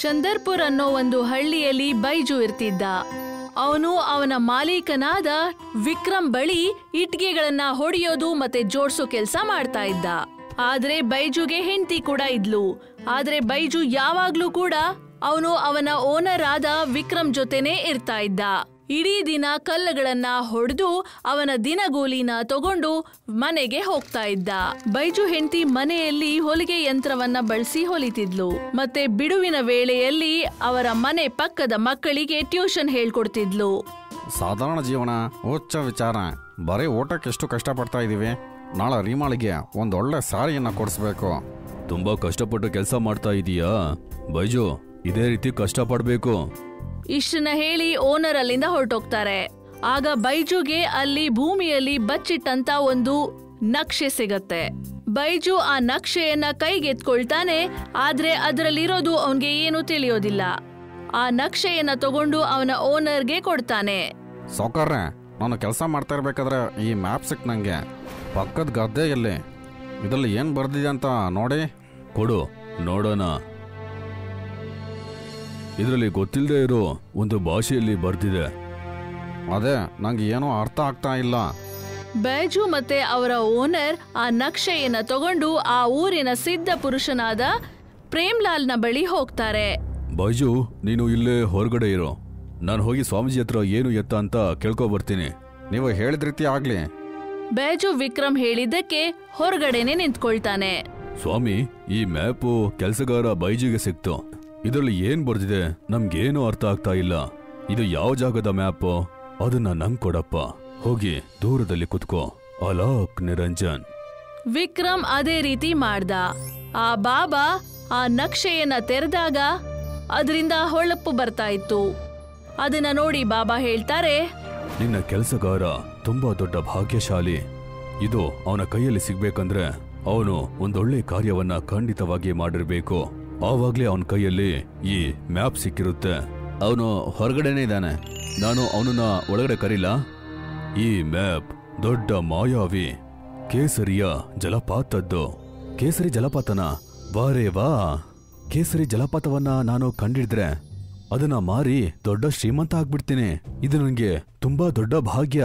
ಚಂದರ್ಪುರ್ ಅನ್ನೋ ಒಂದು ಹಳ್ಳಿಯಲ್ಲಿ ಬೈಜು ಇರ್ತಿದ್ದ. ಅವನು ಅವನ ಮಾಲೀಕನಾದ ವಿಕ್ರಮ್ ಬಳಿ ಇಟ್ಗೆಗಳನ್ನ ಹೊಡೆಯೋದು ಮತ್ತೆ ಜೋಡ್ಸೋ ಕೆಲ್ಸ ಮಾಡ್ತಾ ಇದ್ದ. ಆದ್ರೆ ಬೈಜುಗೆ ಹೆಂಡತಿ ಕೂಡ ಇದ್ಲು. ಆದ್ರೆ ಬೈಜು ಯಾವಾಗ್ಲೂ ಕೂಡ ಅವನ ಓನರ್ ಆದ ವಿಕ್ರಮ್ ಜೊತೆನೇ ಇರ್ತಾ ಇದ್ದ. ಇಡೀ ದಿನ ಕಲ್ಲುಗಳನ್ನ ಹೊಡೆದು ಅವನ ದಿನಗೂಲಿನ ತಗೊಂಡು ಮನೆಗೆ ಹೋಗ್ತಾ ಇದ್ದ. ಬೈಜು ಹೆಂಡತಿ ಮನೆಯಲ್ಲಿ ಹೊಲಿಗೆ ಯಂತ್ರವನ್ನ ಬಳಸಿ ಹೊಲಿತಿದ್ಲು. ಮತ್ತೆ ಬಿಡುವಿನ ವೇಳೆಯಲ್ಲಿ ಅವರ ಮನೆ ಪಕ್ಕದ ಮಕ್ಕಳಿಗೆ ಟ್ಯೂಷನ್ ಹೇಳ್ಕೊಡ್ತಿದ್ಲು. ಸಾಧಾರಣ ಜೀವನ, ಉಚ್ಚ ವಿಚಾರ. ಬರೀ ಊಟಕ್ಕೆ ಎಷ್ಟು ಕಷ್ಟಪಡ್ತಾ ಇದೀವಿ. ನಾಳೆ ರೀಮಾಳಿಗೆ ಒಂದೊಳ್ಳೆ ಸಾರಿಯನ್ನ ಕೊಡಿಸ್ಬೇಕು. ತುಂಬಾ ಕಷ್ಟಪಟ್ಟು ಕೆಲಸ ಮಾಡ್ತಾ ಇದೀಯಾ ಬೈಜು? ಇದೇ ರೀತಿ ಕಷ್ಟಪಡ್ಬೇಕು. ಇಷ್ಟನ್ನ ಹೇಳಿ ಓನರ್ ಅಲ್ಲಿಂದ ಹೊರಟೋಗ್ತಾರೆ. ಆಗ ಬೈಜುಗೆ ಅಲ್ಲಿ ಭೂಮಿಯಲ್ಲಿ ಬಚ್ಚಿಟ್ಟಂತ ಒಂದು ನಕ್ಷೆ ಸಿಗತ್ತೆ. ಬೈಜು ಆ ನಕ್ಷೆಯನ್ನ ಕೈಗೆತ್ಕೊಳ್ತಾನೆ. ಆದ್ರೆ ಅದರಲ್ಲಿರೋದು ಅವನ್ಗೆ ಏನು ತಿಳಿಯೋದಿಲ್ಲ. ಆ ನಕ್ಷೆಯನ್ನ ತಗೊಂಡು ಅವನ ಓನರ್ಗೆ ಕೊಡ್ತಾನೆ. ಸೌಕರ್ಯ, ನಾನು ಕೆಲಸ ಮಾಡ್ತಾ ಇರ್ಬೇಕಾದ್ರೆ ಈ ಮ್ಯಾಪ್ ಸಿಕ್ ನಂಗೆ. ಪಕ್ಕದ ಗದ್ದೆಯಲ್ಲಿ ಇದರಲ್ಲಿ ಏನ್ ಬರ್ದಿದೆ ಅಂತ ನೋಡಿ. ಕೊಡು ನೋಡೋಣ. ಇದರಲ್ಲಿ ಗೊತ್ತಿಲ್ಲದೆ ಇರೋ ಒಂದು ಭಾಷೆಯಲ್ಲಿ ಬರ್ದಿದೆ. ಅದೇ ನಂಗೆ ಏನೂ ಅರ್ಥ ಆಗ್ತಾ ಇಲ್ಲ. ಬೈಜು ಮತ್ತೆ ಅವರ ಓನರ್ ಆ ನಕ್ಷೆಯನ್ನ ತಗೊಂಡು ಆ ಊರಿನ ಸಿದ್ಧ ಪುರುಷನಾದ ಪ್ರೇಮ್ಲಾಲ್ನ ಬಳಿ ಹೋಗ್ತಾರೆ. ಬೈಜು, ನೀನು ಇಲ್ಲೇ ಹೊರಗಡೆ ಇರೋ. ನಾನು ಹೋಗಿ ಸ್ವಾಮೀಜಿ ಹತ್ರ ಏನು ಎತ್ತ ಅಂತ ಕೇಳ್ಕೊ ಬರ್ತೀನಿ. ನೀವು ಹೇಳಿದ ರೀತಿ ಆಗ್ಲಿ. ಬೈಜು ವಿಕ್ರಮ್ ಹೇಳಿದ್ದಕ್ಕೆ ಹೊರಗಡೆನೆ ನಿಂತ್ಕೊಳ್ತಾನೆ. ಸ್ವಾಮಿ, ಈ ಮ್ಯಾಪು ಕೆಲಸಗಾರ ಬೈಜಿಗೆ ಸಿಕ್ತು. ಇದರಲ್ಲಿ ಏನ್ ಬರ್ದಿದೆ ನಮ್ಗೇನು ಅರ್ಥ ಆಗ್ತಾ ಇಲ್ಲ. ಇದು ಯಾವ ಜಾಗದ ಮ್ಯಾಪ್? ಅದನ್ನ ನಂಗ್ ಕೊಡಪ್ಪ. ಹೋಗಿ ದೂರದಲ್ಲಿ ಕುತ್ಕೋ. ಅಲಾಕ್ ನಿರಂಜನ್. ವಿಕ್ರಮ್ ಅದೇ ರೀತಿ ಮಾಡ್ದ. ಆ ಬಾಬಾ ಆ ನಕ್ಷೆಯನ್ನ ತೆರೆದಾಗ ಅದರಿಂದ ಹೊಳಪು ಬರ್ತಾ ಇತ್ತು. ಅದನ್ನ ನೋಡಿ ಬಾಬಾ ಹೇಳ್ತಾರೆ, ನಿನ್ನ ಕೆಲಸಗಾರ ತುಂಬಾ ದೊಡ್ಡ ಭಾಗ್ಯಶಾಲಿ. ಇದು ಅವನ ಕೈಯಲ್ಲಿ ಸಿಗ್ಬೇಕಂದ್ರೆ ಅವನು ಒಂದೊಳ್ಳೆ ಕಾರ್ಯವನ್ನ ಖಂಡಿತವಾಗಿ ಮಾಡಿರ್ಬೇಕು. ಆವಾಗ್ಲೇ ಅವನ ಕೈಯಲ್ಲಿ ಈ ಮ್ಯಾಪ್ ಸಿಕ್ಕಿರುತ್ತೆ. ಅವನು ಹೊರಗಡೆನೇ ಇದ್ದಾನೆ. ನಾನು ಅವನನ್ನ ಒಳಗಡೆ ಕರೀಲ. ಈ ಮ್ಯಾಪ್ ದೊಡ್ಡ ಮಾಯಾವಿ ಕೇಸರಿಯ ಜಲಪಾತದ್ದು. ಕೇಸರಿ ಜಲಪಾತನ? ಬಾರೇ ವಾ. ಕೇಸರಿ ಜಲಪಾತವನ್ನ ನಾನು ಕಂಡಿಡಿದ್ರೆ ಅದನ್ನ ಮಾರಿ ದೊಡ್ಡ ಶ್ರೀಮಂತ ಆಗ್ಬಿಡ್ತೀನಿ. ಇದು ನನಗೆ ತುಂಬಾ ದೊಡ್ಡ ಭಾಗ್ಯ.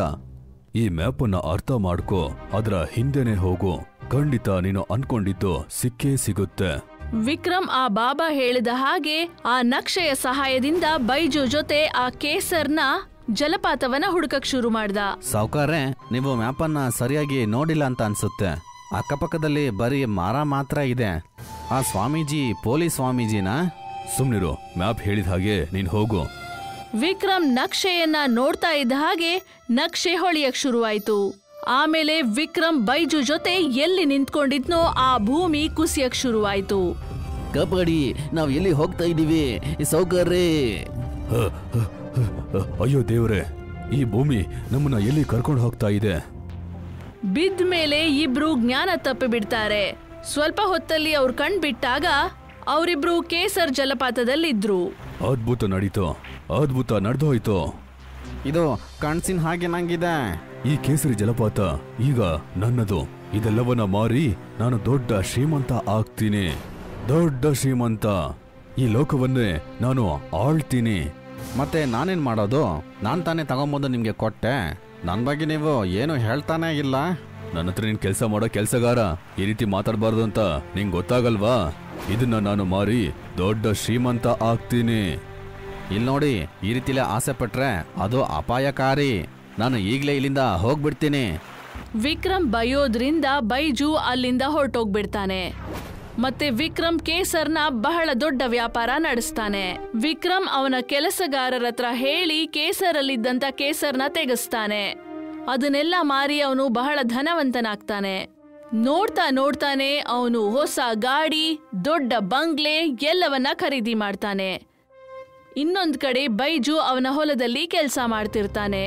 ಈ ಮ್ಯಾಪನ್ನ ಅರ್ಥ ಮಾಡ್ಕೋ, ಅದರ ಹಿಂದೆನೆ ಹೋಗು. ಖಂಡಿತ ನೀನು ಅನ್ಕೊಂಡಿದ್ದು ಸಿಕ್ಕೇ ಸಿಗುತ್ತೆ. ವಿಕ್ರಮ್ ಆ ಬಾಬಾ ಹೇಳಿದ ಹಾಗೆ ಆ ನಕ್ಷೆಯ ಸಹಾಯದಿಂದ ಬೈಜು ಜೊತೆ ಆ ಕೇಸರ್ನ ಜಲಪಾತವನ್ನ ಹುಡುಕಕ್ ಶುರು ಮಾಡ್ದ. ಸಾವ್ಕಾರೆ, ನೀವು ಮ್ಯಾಪನ್ನ ಸರಿಯಾಗಿ ನೋಡಿಲ್ಲ ಅಂತ ಅನ್ಸುತ್ತೆ. ಅಕ್ಕಪಕ್ಕದಲ್ಲಿ ಬರೀ ಮರ ಮಾತ್ರ ಇದೆ. ಆ ಸ್ವಾಮೀಜಿ ಪೊಲೀಸ್ ಸ್ವಾಮೀಜಿನಾ? ಸುಮ್ನಿರು, ಮ್ಯಾಪ್ ಹೇಳಿದ ಹಾಗೆ ನೀನ್ ಹೋಗು. ವಿಕ್ರಮ್ ನಕ್ಷೆಯನ್ನ ನೋಡ್ತಾ ಇದ್ದ ಹಾಗೆ ನಕ್ಷೆ ಹೊಳಿಯಕ್ ಶುರುವಾಯ್ತು. ಆಮೇಲೆ ವಿಕ್ರಮ್ ಬೈಜು ಜೊತೆ ಎಲ್ಲಿ ನಿಂತ್ಕೊಂಡಿದ್ನೋ ಆ ಭೂಮಿ ಕುಸಿಯಕ್ ಶುರುವಾಯ್ತು. ಕಬಡ್ಡಿ, ನಾವ್ ಎಲ್ಲಿ ಹೋಗ್ತಾ ಇದೀವಿ ಸೌಕರ್ಯ? ಅಯ್ಯೋ ದೇವ್ರೆ, ಈ ಭೂಮಿ ನಮ್ಮನ್ನ ಎಲ್ಲಿ ಕರ್ಕೊಂಡು ಹೋಗ್ತಾ ಇದೆ? ಬಿದ್ದ ಮೇಲೆ ಇಬ್ರು ಜ್ಞಾನ ತಪ್ಪಿ ಬಿಡ್ತಾರೆ. ಸ್ವಲ್ಪ ಹೊತ್ತಲ್ಲಿ ಅವ್ರು ಕಣ್ ಬಿಟ್ಟಾಗ ಅವರಿಬ್ರು ಕೇಸರ್ ಜಲಪಾತದಲ್ಲಿದ್ರು. ಅದ್ಭುತ ನಡೀತು, ಅದ್ಭುತ ನಡೆದೋಯ್ತು. ಇದು ಕಣ್ಸಿನ ಹಾಗೆ ನಂಗಿದೆ. ಈ ಕೇಸರಿ ಜಲಪಾತ ಈಗ ನನ್ನದು. ಇದೆಲ್ಲವನ್ನ ಮಾರಿ ನಾನು ದೊಡ್ಡ ಶ್ರೀಮಂತ ಆಗ್ತೀನಿ. ದೊಡ್ಡ ಶ್ರೀಮಂತ. ಈ ಲೋಕವನ್ನೇ ನಾನು ಆಳ್ತೀನಿ. ಮತ್ತೆ ನಾನೇನ್ ಮಾಡೋದು? ನಾನ್ ತಾನೇ ತಗೊಂಬಂದು ನಿಮ್ಗೆ ಕೊಟ್ಟೆ. ನನ್ ಬಗ್ಗೆ ನೀವು ಏನು ಹೇಳ್ತಾನೆ ಇಲ್ಲ. ನನ್ನ ಹತ್ರ ನೀನ್ ಕೆಲಸ ಮಾಡೋ ಕೆಲಸಗಾರ. ಈ ರೀತಿ ಮಾತಾಡಬಾರ್ದು ಅಂತ ನಿಂಗೆ ಗೊತ್ತಾಗಲ್ವಾ? ಇದನ್ನ ನಾನು ಮಾರಿ ದೊಡ್ಡ ಶ್ರೀಮಂತ ಆಗ್ತೀನಿ. ಇಲ್ಲಿ ನೋಡಿ, ಈ ರೀತಿಲೇ ಆಸೆ ಪಟ್ರೆ ಅದು ಅಪಾಯಕಾರಿ. ನಾನು ಈಗಲೇ ಇಲ್ಲಿಂದ ಹೋಗ್ಬಿಡ್ತೀನಿ. ವಿಕ್ರಮ್ ಬಯೋದ್ರಿಂದ ಬೈಜು ಅಲ್ಲಿಂದ ಹೊರಟೋಗ್ಬಿಡ್ತಾನೆ. ಮತ್ತೆ ವಿಕ್ರಮ್ ಕೇಸರ್ನ ಬಹಳ ದೊಡ್ಡ ವ್ಯಾಪಾರ ನಡೆಸ್ತಾನೆ. ವಿಕ್ರಮ್ ಅವನ ಕೆಲಸಗಾರರ ಹತ್ರ ಹೇಳಿ ಕೇಸರಲ್ಲಿದ್ದಂತ ಕೇಸರ್ನ ತೆಗೆಸ್ತಾನೆ. ಅದನ್ನೆಲ್ಲ ಮಾರಿ ಅವನು ಬಹಳ ಧನವಂತನಾಗ್ತಾನೆ. ನೋಡ್ತಾ ನೋಡ್ತಾನೆ ಅವನು ಹೊಸ ಗಾಡಿ, ದೊಡ್ಡ ಬಂಗ್ಲೆ ಎಲ್ಲವನ್ನ ಖರೀದಿ ಮಾಡ್ತಾನೆ. ಇನ್ನೊಂದ್ ಕಡೆ ಬೈಜು ಅವನ ಹೊಲದಲ್ಲಿ ಕೆಲಸ ಮಾಡ್ತಿರ್ತಾನೆ.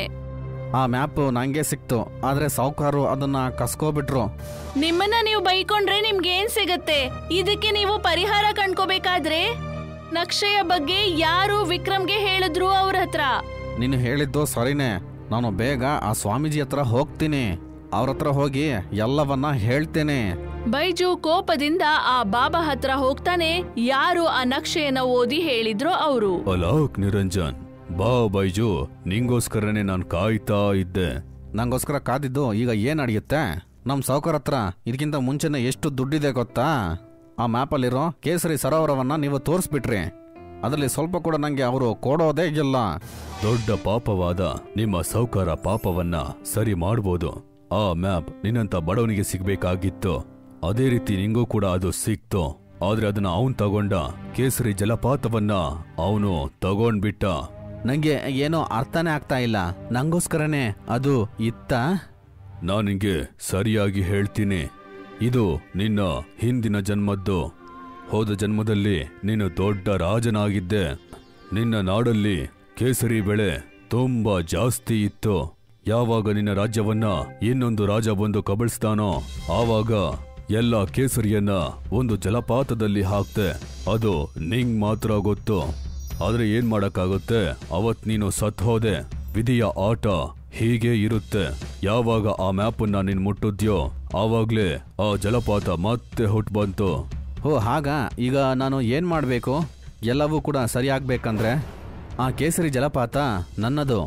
ಆ ಮ್ಯಾಪ್ ನಂಗೆ ಸಿಕ್ತು, ಆದ್ರೆ ಸಾವ್ಕಾರು ಅದನ್ನ ಕಸ್ಕೋಬಿಟ್ರು. ನಿಮ್ಮನ್ನ ನೀವು ಬೈಕೊಂಡ್ರೆ ನಿಮ್ಗೆ ಏನ್ ಸಿಗತ್ತೆ? ಇದಕ್ಕೆ ನೀವು ಪರಿಹಾರ ಕಂಡ್ಕೋಬೇಕಾದ್ರೆ ನಕ್ಷೆಯ ಬಗ್ಗೆ ಯಾರು ವಿಕ್ರಮ್ಗೆ ಹೇಳಿದ್ರು ಅವ್ರ ಹತ್ರ. ನೀನು ಹೇಳಿದ್ದು ಸರಿನೇ. ನಾನು ಬೇಗ ಆ ಸ್ವಾಮೀಜಿ ಹತ್ರ ಹೋಗ್ತೀನಿ. ಅವ್ರ ಹತ್ರ ಹೋಗಿ ಎಲ್ಲವನ್ನ ಹೇಳ್ತೇನೆ. ಬೈಜು ಕೋಪದಿಂದ ಆ ಬಾಬಾ ಹತ್ರ ಹೋಗ್ತಾನೆ. ಯಾರು ಆ ನಕ್ಷೆಯನ್ನ ಓದಿ ಹೇಳಿದ್ರೋ ಅವರು. ಅಲಾಕ್ ನಿರಂಜನ್, ಬಾ ಬೈಜು, ನಿಂಗೋಸ್ಕರನೇ ನಾನು ಕಾಯ್ತಾ ಇದ್ದೆ. ನಂಗೋಸ್ಕರ ಕಾದಿದ್ದು ಈಗ ಏನ್ ನಡೆಯುತ್ತೆ? ನಮ್ ಸಾವ್ಕಾರ ಹತ್ರ ಇದಕ್ಕಿಂತ ಮುಂಚೆನೆ ಎಷ್ಟು ದುಡ್ಡಿದೆ ಗೊತ್ತಾ? ಆ ಮ್ಯಾಪಲ್ಲಿರೋ ಕೇಸರಿ ಸರೋವರವನ್ನ ನೀವು ತೋರಿಸ್ಬಿಟ್ರಿ. ಅದರಲ್ಲಿ ಸ್ವಲ್ಪ ಕೂಡ ನಂಗೆ ಅವರು ಕೊಡೋದೇ ಇಲ್ಲ. ದೊಡ್ಡ ಪಾಪವಾದ ನಿಮ್ಮ ಸಾವ್ಕಾರ ಪಾಪವನ್ನ ಸರಿ ಮಾಡ್ಬೋದು. ಆ ಮ್ಯಾಪ್ ನಿನ್ನಂತ ಬಡವನಿಗೆ ಸಿಗ್ಬೇಕಾಗಿತ್ತು. ಅದೇ ರೀತಿ ನಿಂಗೂ ಕೂಡ ಅದು ಸಿಕ್ತು. ಆದ್ರೆ ಅದನ್ನ ಅವನ್ ತಗೊಂಡ. ಕೇಸರಿ ಜಲಪಾತವನ್ನ ಅವನು ತಗೊಂಡ್ಬಿಟ್ಟ. ನಂಗೆ ಏನೋ ಅರ್ಥನೇ ಆಗ್ತಾ ಇಲ್ಲ. ನಂಗೋಸ್ಕರನೇ ಅದು ಇತ್ತ? ನಾನು ನಿಂಗೆ ಸರಿಯಾಗಿ ಹೇಳ್ತೀನಿ. ಇದು ನಿನ್ನ ಹಿಂದಿನ ಜನ್ಮದ್ದು. ಹೋದ ಜನ್ಮದಲ್ಲಿ ನೀನು ದೊಡ್ಡ ರಾಜನಾಗಿದ್ದೆ. ನಿನ್ನ ನಾಡಲ್ಲಿ ಕೇಸರಿ ಬೆಳೆ ತುಂಬಾ ಜಾಸ್ತಿ ಇತ್ತು. ಯಾವಾಗ ನಿನ್ನ ರಾಜ್ಯವನ್ನ ಇನ್ನೊಂದು ರಾಜ ಬಂದು ಕಬಳಿಸ್ತಾನೋ ಆವಾಗ ಎಲ್ಲ ಕೇಸರಿಯನ್ನ ಒಂದು ಜಲಪಾತದಲ್ಲಿ ಹಾಕ್ತೆ. ಅದು ನಿಂಗ್ ಮಾತ್ರ ಗೊತ್ತು. ಆದ್ರೆ ಏನ್ ಮಾಡಕ್ಕಾಗುತ್ತೆ? ಅವತ್ ನೀನು ಸತ್ ಹೋದೆ. ವಿಧಿಯ ಆಟ ಹೀಗೆ ಇರುತ್ತೆ. ಯಾವಾಗ ಆ ಮ್ಯಾಪನ್ನ ನೀನ್ ಮುಟ್ಟಿದ್ಯೋ ಆವಾಗ್ಲೇ ಆ ಜಲಪಾತ ಮತ್ತೆ ಹುಟ್ಟು ಬಂತು. ಓ ಹಾಗ? ಈಗ ನಾನು ಏನ್ ಮಾಡ್ಬೇಕು? ಎಲ್ಲವೂ ಕೂಡ ಸರಿಯಾಗ್ಬೇಕಂದ್ರೆ ಆ ಕೇಸರಿ ಜಲಪಾತ ನನ್ನದು,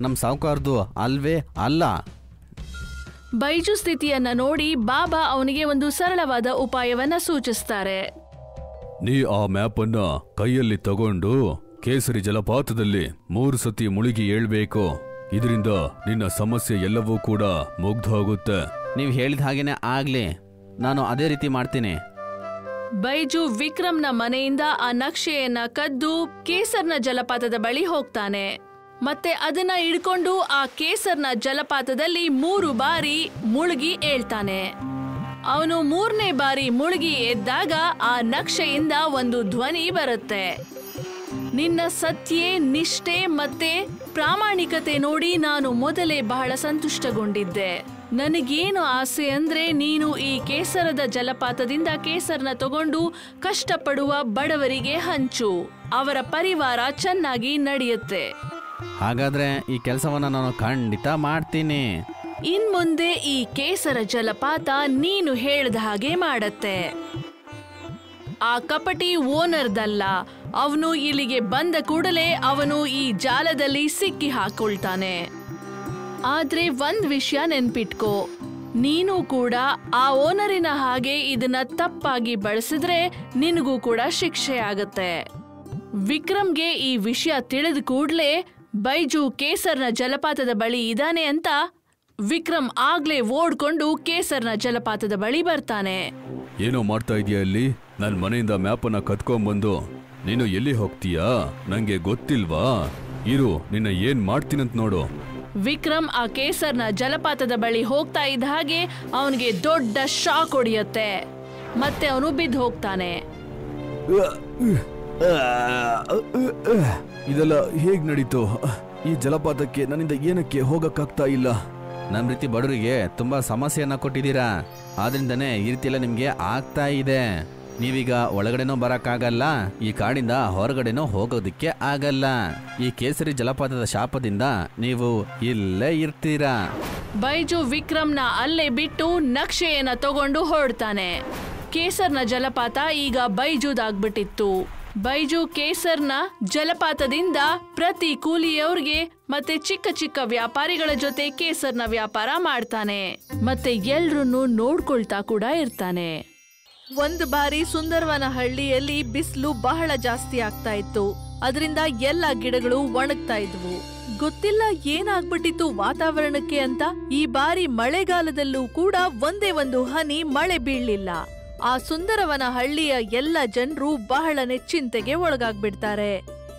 ನಮ್ ಸಾವ್ಕಾರ್ದು ಅಲ್ವೇ ಅಲ್ಲ. ಬೈಜು ಸ್ಥಿತಿಯನ್ನ ನೋಡಿ ಬಾಬಾ ಅವನಿಗೆ ಒಂದು ಸರಳವಾದ ಉಪಾಯವನ್ನ ಸೂಚಿಸ್ತಾರೆ. ನೀ ಆ ಮ್ಯಾಪನ್ನ ಕೈಯಲ್ಲಿ ತಗೊಂಡು ಕೇಸರಿ ಜಲಪಾತದಲ್ಲಿ 3 ಸತಿ ಮುಳುಗಿ ಏಳ್ಬೇಕು. ಇದರಿಂದ ನಿನ್ನ ಸಮಸ್ಯೆ ಎಲ್ಲವೂ ಕೂಡ ಮುಗ್ದೋಗುತ್ತೆ. ನೀವು ಹೇಳಿದ ಹಾಗೇನೆ ಆಗ್ಲಿ, ನಾನು ಅದೇ ರೀತಿ ಮಾಡ್ತೀನಿ. ಬೈಜು ವಿಕ್ರಮ್ನ ಮನೆಯಿಂದ ಆ ನಕ್ಷೆಯನ್ನ ಕದ್ದು ಕೇಸರ್ನ ಜಲಪಾತದ ಬಳಿ ಹೋಗ್ತಾನೆ. ಮತ್ತೆ ಅದನ್ನ ಹಿಡ್ಕೊಂಡು ಆ ಕೇಸರ್ನ ಜಲಪಾತದಲ್ಲಿ 3 ಬಾರಿ ಮುಳುಗಿ ಏಳ್ತಾನೆ. ಅವನು 3ನೇ ಬಾರಿ ಮುಳುಗಿ ಎದ್ದಾಗ ಆ ನಕ್ಷೆಯಿಂದ ಒಂದು ಧ್ವನಿ ಬರುತ್ತೆ. ನಿನ್ನ ಸತ್ಯೆ, ನಿಷ್ಠೆ ಮತ್ತೆ ಪ್ರಾಮಾಣಿಕತೆ ನೋಡಿ ನಾನು ಮೊದಲೇ ಬಹಳ ಸಂತುಷ್ಟಗೊಂಡಿದ್ದೆ. ನನಗೇನು ಆಸೆ ಅಂದ್ರೆ ನೀನು ಈ ಕೇಸರದ ಜಲಪಾತದಿಂದ ಕೇಸರ್ನ ತಗೊಂಡು ಕಷ್ಟಪಡುವ ಬಡವರಿಗೆ ಹಂಚು. ಅವರ ಪರಿವಾರ ಚೆನ್ನಾಗಿ ನಡೆಯುತ್ತೆ. ಹಾಗಾದ್ರೆ ಈ ಕೆಲಸವನ್ನ ನಾನು ಖಂಡಿತ ಮಾಡ್ತೀನಿ. ಇನ್ಮುಂದೆ ಈ ಕೇಸರ ಜಲಪಾತ ನೀನು ಹೇಳ್ದ ಹಾಗೆ ಮಾಡತ್ತೆ. ಆ ಕಪಟಿ ಓನರ್ದಲ್ಲ. ಅವನು ಇಲ್ಲಿಗೆ ಬಂದ ಕೂಡಲೇ ಅವನು ಈ ಜಾಲದಲ್ಲಿ ಸಿಕ್ಕಿ ಹಾಕೊಳ್ತಾನೆ. ಆದ್ರೆ ಒಂದ್ ವಿಷಯ ನೆನ್ಪಿಟ್ಕೋ, ನೀನು ಕೂಡ ಆ ಓನರಿನ ಹಾಗೆ ಇದನ್ನ ತಪ್ಪಾಗಿ ಬಳಸಿದ್ರೆ ನಿನಗೂ ಕೂಡ ಶಿಕ್ಷೆ ಆಗತ್ತೆ. ವಿಕ್ರಮ್ಗೆ ಈ ವಿಷಯ ತಿಳಿದ ಕೂಡ್ಲೆ ಬೈಜು ಕೇಸರ್ನ ಜಲಪಾತದ ಬಳಿ ಇದ್ದಾನೆ ಅಂತ ವಿಕ್ರಮ್ ಆಗ್ಲೇ ಓಡ್ಕೊಂಡು ಕೇಸರ್ನ ಜಲಪಾತದ ಬಳಿ ಬರ್ತಾನೆ. ಏನೋ ಮಾಡ್ತಾ ಇದೀಯ ಅಲ್ಲಿ? ನನ್ ಮನೆಯಿಂದ ಮ್ಯಾಪನ್ನ ಕತ್ಕೊಂಡ್ಬಂದು ನೀನು ಎಲ್ಲಿ ಹೋಗ್ತೀಯಾ? ನಂಗೆ ಗೊತ್ತಿಲ್ವಾ? ಇರು, ನಿನ್ನ ಏನ್ ಮಾಡ್ತೀನಂತ ನೋಡು. ವಿಕ್ರಮ್ ಆ ಕೇಸರ್ನ ಜಲಪಾತದ ಬಳಿ ಹೋಗ್ತಾ ಇದ್ದ ಹಾಗೆ ಅವನಿಗೆ ದೊಡ್ಡ ಶಾಕ್ ಹೊಡೆಯುತ್ತೆ. ಮತ್ತೆ ಅವನು ಬಿದ್ದು ಹೋಗ್ತಾನೆ. ಇದೆಲ್ಲ ಹೇಗ್ ನಡೀತು? ಈ ಜಲಪಾತಕ್ಕೆ ನನ್ನಿಂದ ಏನಕ್ಕೆ ಹೋಗಕ್ಕಾಗ್ತಾ ಇಲ್ಲ? ನಮ್ಮ ರೀತಿ ಬಡವರಿಗೆ ತುಂಬಾ ಸಮಸ್ಯೆಯನ್ನ ಕೊಟ್ಟಿದ್ದೀರಾ. ಆದ್ರಿಂದನೇ ಈ ರೀತಿ ಎಲ್ಲ ನಿಮ್ಗೆ ಆಗ್ತಾ ಇದೆ. ನೀವೀಗ ಒಳಗಡೆನೂ ಬರಕ್ಕಾಗಲ್ಲ, ಈ ಕಾಡಿಂದ ಹೊರಗಡೆನೂ ಹೋಗೋದಿಕ್ಕೆ ಆಗಲ್ಲ. ಈ ಕೇಸರಿ ಜಲಪಾತದ ಶಾಪದಿಂದ ನೀವು ಇಲ್ಲೇ ಇರ್ತೀರಾ. ಬೈಜು ವಿಕ್ರಮ್ನ ಅಲ್ಲೇ ಬಿಟ್ಟು ನಕ್ಷೆಯನ್ನ ತಗೊಂಡು ಹೊರಡ್ತಾನೆ. ಕೇಸರ್ನ ಜಲಪಾತ ಈಗ ಬೈಜುದಾಗ್ಬಿಟ್ಟಿತ್ತು. ಬೈಜು ಕೇಸರ್ನ ಜಲಪಾತದಿಂದ ಪ್ರತಿ ಕೂಲಿಯವ್ರಿಗೆ ಮತ್ತೆ ಚಿಕ್ಕ ಚಿಕ್ಕ ವ್ಯಾಪಾರಿಗಳ ಜೊತೆ ಕೇಸರ್ನ ವ್ಯಾಪಾರ ಮಾಡ್ತಾನೆ. ಮತ್ತೆ ಎಲ್ರನ್ನೂ ನೋಡ್ಕೊಳ್ತಾ ಕೂಡ ಇರ್ತಾನೆ. ಒಂದು ಬಾರಿ ಸುಂದರವನ ಹಳ್ಳಿಯಲ್ಲಿ ಬಿಸಿಲು ಬಹಳ ಜಾಸ್ತಿ ಆಗ್ತಾ ಇತ್ತು. ಅದರಿಂದ ಎಲ್ಲ ಗಿಡಗಳು ಒಣಗ್ತಾ ಇದ್ವು. ಗೊತ್ತಿಲ್ಲ ಏನಾಗ್ಬಿಟ್ಟಿತ್ತು ವಾತಾವರಣಕ್ಕೆ ಅಂತ. ಈ ಬಾರಿ ಮಳೆಗಾಲದಲ್ಲೂ ಕೂಡ ಒಂದೇ ಒಂದು ಹನಿ ಮಳೆ ಬೀಳಲಿಲ್ಲ. ಆ ಸುಂದರವನ ಹಳ್ಳಿಯ ಎಲ್ಲ ಜನರು ಬಹಳ ಚಿಂತೆಗೆ ಒಳಗಾಗ್ಬಿಡ್ತಾರೆ.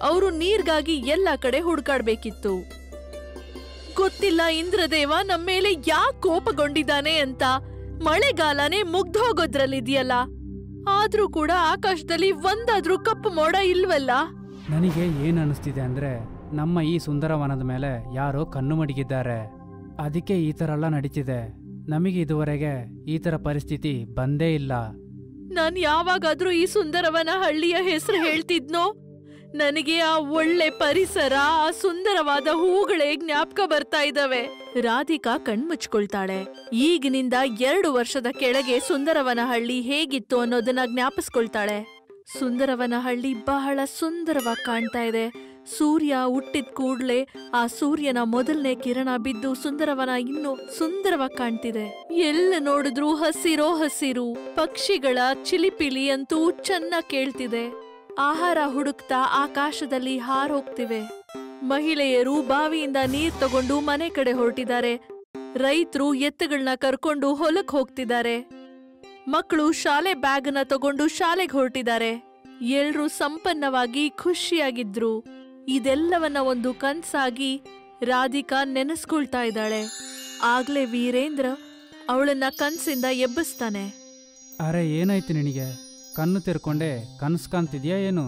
ಅವರು ನೀರ್ಗಾಗಿ ಎಲ್ಲ ಕಡೆ ಹುಡುಕಾಡ್ಬೇಕಿತ್ತು. ಗೊತ್ತಿಲ್ಲ ಇಂದ್ರದೇವ ನಮ್ಮ ಮೇಲೆ ಯಾಕೆ ಕೋಪಗೊಂಡಿದ್ದಾನೆ ಅಂತ. ಮಳೆಗಾಲನೇ ಮುಗ್ದೋಗೋದ್ರಲ್ಲಿದೆಯಲ್ಲ, ಆದ್ರೂ ಕೂಡ ಆಕಾಶದಲ್ಲಿ ಒಂದಾದ್ರೂ ಕಪ್ಪು ಮೋಡ ಇಲ್ವಲ್ಲ. ನನಗೆ ಏನ್ ಅನಿಸ್ತಿದೆ ಅಂದ್ರೆ ನಮ್ಮ ಈ ಸುಂದರವನದ ಮೇಲೆ ಯಾರೋ ಕಣ್ಣು ಮಡಗಿದ್ದಾರೆ. ಅದಕ್ಕೆ ಈ ತರ ಎಲ್ಲ ನಡೀತಿದೆ. ನಮಗೆ ಇದುವರೆಗೆ ಈ ತರ ಪರಿಸ್ಥಿತಿ ಬಂದೇ ಇಲ್ಲ. ನಾನ್ ಯಾವಾಗಾದ್ರೂ ಈ ಸುಂದರವನ ಹಳ್ಳಿಯ ಹೆಸರು ಹೇಳ್ತಿದ್ನೋ? ನನಗೆ ಆ ಒಳ್ಳೆ ಪರಿಸರ, ಆ ಸುಂದರವಾದ ಹೂಗಳೇ ಜ್ಞಾಪಕ ಬರ್ತಾ ಇದ್ದಾವೆ. ರಾಧಿಕಾ ಕಣ್ಮುಚ್ಕೊಳ್ತಾಳೆ. ಈಗಿನಿಂದ 2 ವರ್ಷದ ಕೆಳಗೆ ಸುಂದರವನಹಳ್ಳಿ ಹೇಗಿತ್ತು ಅನ್ನೋದನ್ನ ಜ್ಞಾಪಿಸ್ಕೊಳ್ತಾಳೆ. ಸುಂದರವನಹಳ್ಳಿ ಬಹಳ ಸುಂದರವಾಗಿ ಕಾಣ್ತಾ ಇದೆ. ಸೂರ್ಯ ಹುಟ್ಟಿದ ಕೂಡ್ಲೆ ಆ ಸೂರ್ಯನ ಮೊದಲನೇ ಕಿರಣ ಬಿದ್ದು ಸುಂದರವನ ಇನ್ನೂ ಸುಂದರವಾಗಿ ಕಾಣ್ತಿದೆ. ಎಲ್ಲ ನೋಡಿದ್ರು ಹಸಿರೋ ಹಸಿರು. ಪಕ್ಷಿಗಳ ಚಿಲಿಪಿಲಿ ಅಂತೂ ಚೆನ್ನಾಗ್ ಕೇಳ್ತಿದೆ. ಆಹಾರ ಹುಡುಕ್ತಾ ಆಕಾಶದಲ್ಲಿ ಹಾರೋಗ್ತಿವೆ. ಮಹಿಳೆಯರು ಬಾವಿಯಿಂದ ನೀರ್ ತಗೊಂಡು ಮನೆ ಕಡೆ ಹೊರಟಿದ್ದಾರೆ. ರೈತರು ಎತ್ತುಗಳನ್ನ ಕರ್ಕೊಂಡು ಹೊಲಕ್ ಹೋಗ್ತಿದ್ದಾರೆ. ಮಕ್ಕಳು ಶಾಲೆ ಬ್ಯಾಗ್ನ ತಗೊಂಡು ಶಾಲೆಗೆ ಹೊರಟಿದ್ದಾರೆ. ಎಲ್ರೂ ಸಂಪನ್ನವಾಗಿ ಖುಷಿಯಾಗಿದ್ರು. ಇದೆಲ್ಲವನ್ನ ಒಂದು ಕನ್ಸಾಗಿ ರಾಧಿಕಾ ನೆನೆಸ್ಕೊಳ್ತಾ ಇದ್ದಾಳೆ. ಆಗ್ಲೇ ವೀರೇಂದ್ರ ಅವಳನ್ನ ಕನ್ಸಿಂದ ಎಬ್ಬಿಸ್ತಾನೆ. ಅರೆ, ಏನಾಯ್ತು ನಿನಗೆ? ಕಣ್ಣು ತೆರ್ಕೊಂಡೆ ಕನ್ಸ್ ಕಾಣ್ತಿದ್ಯಾ ಏನು?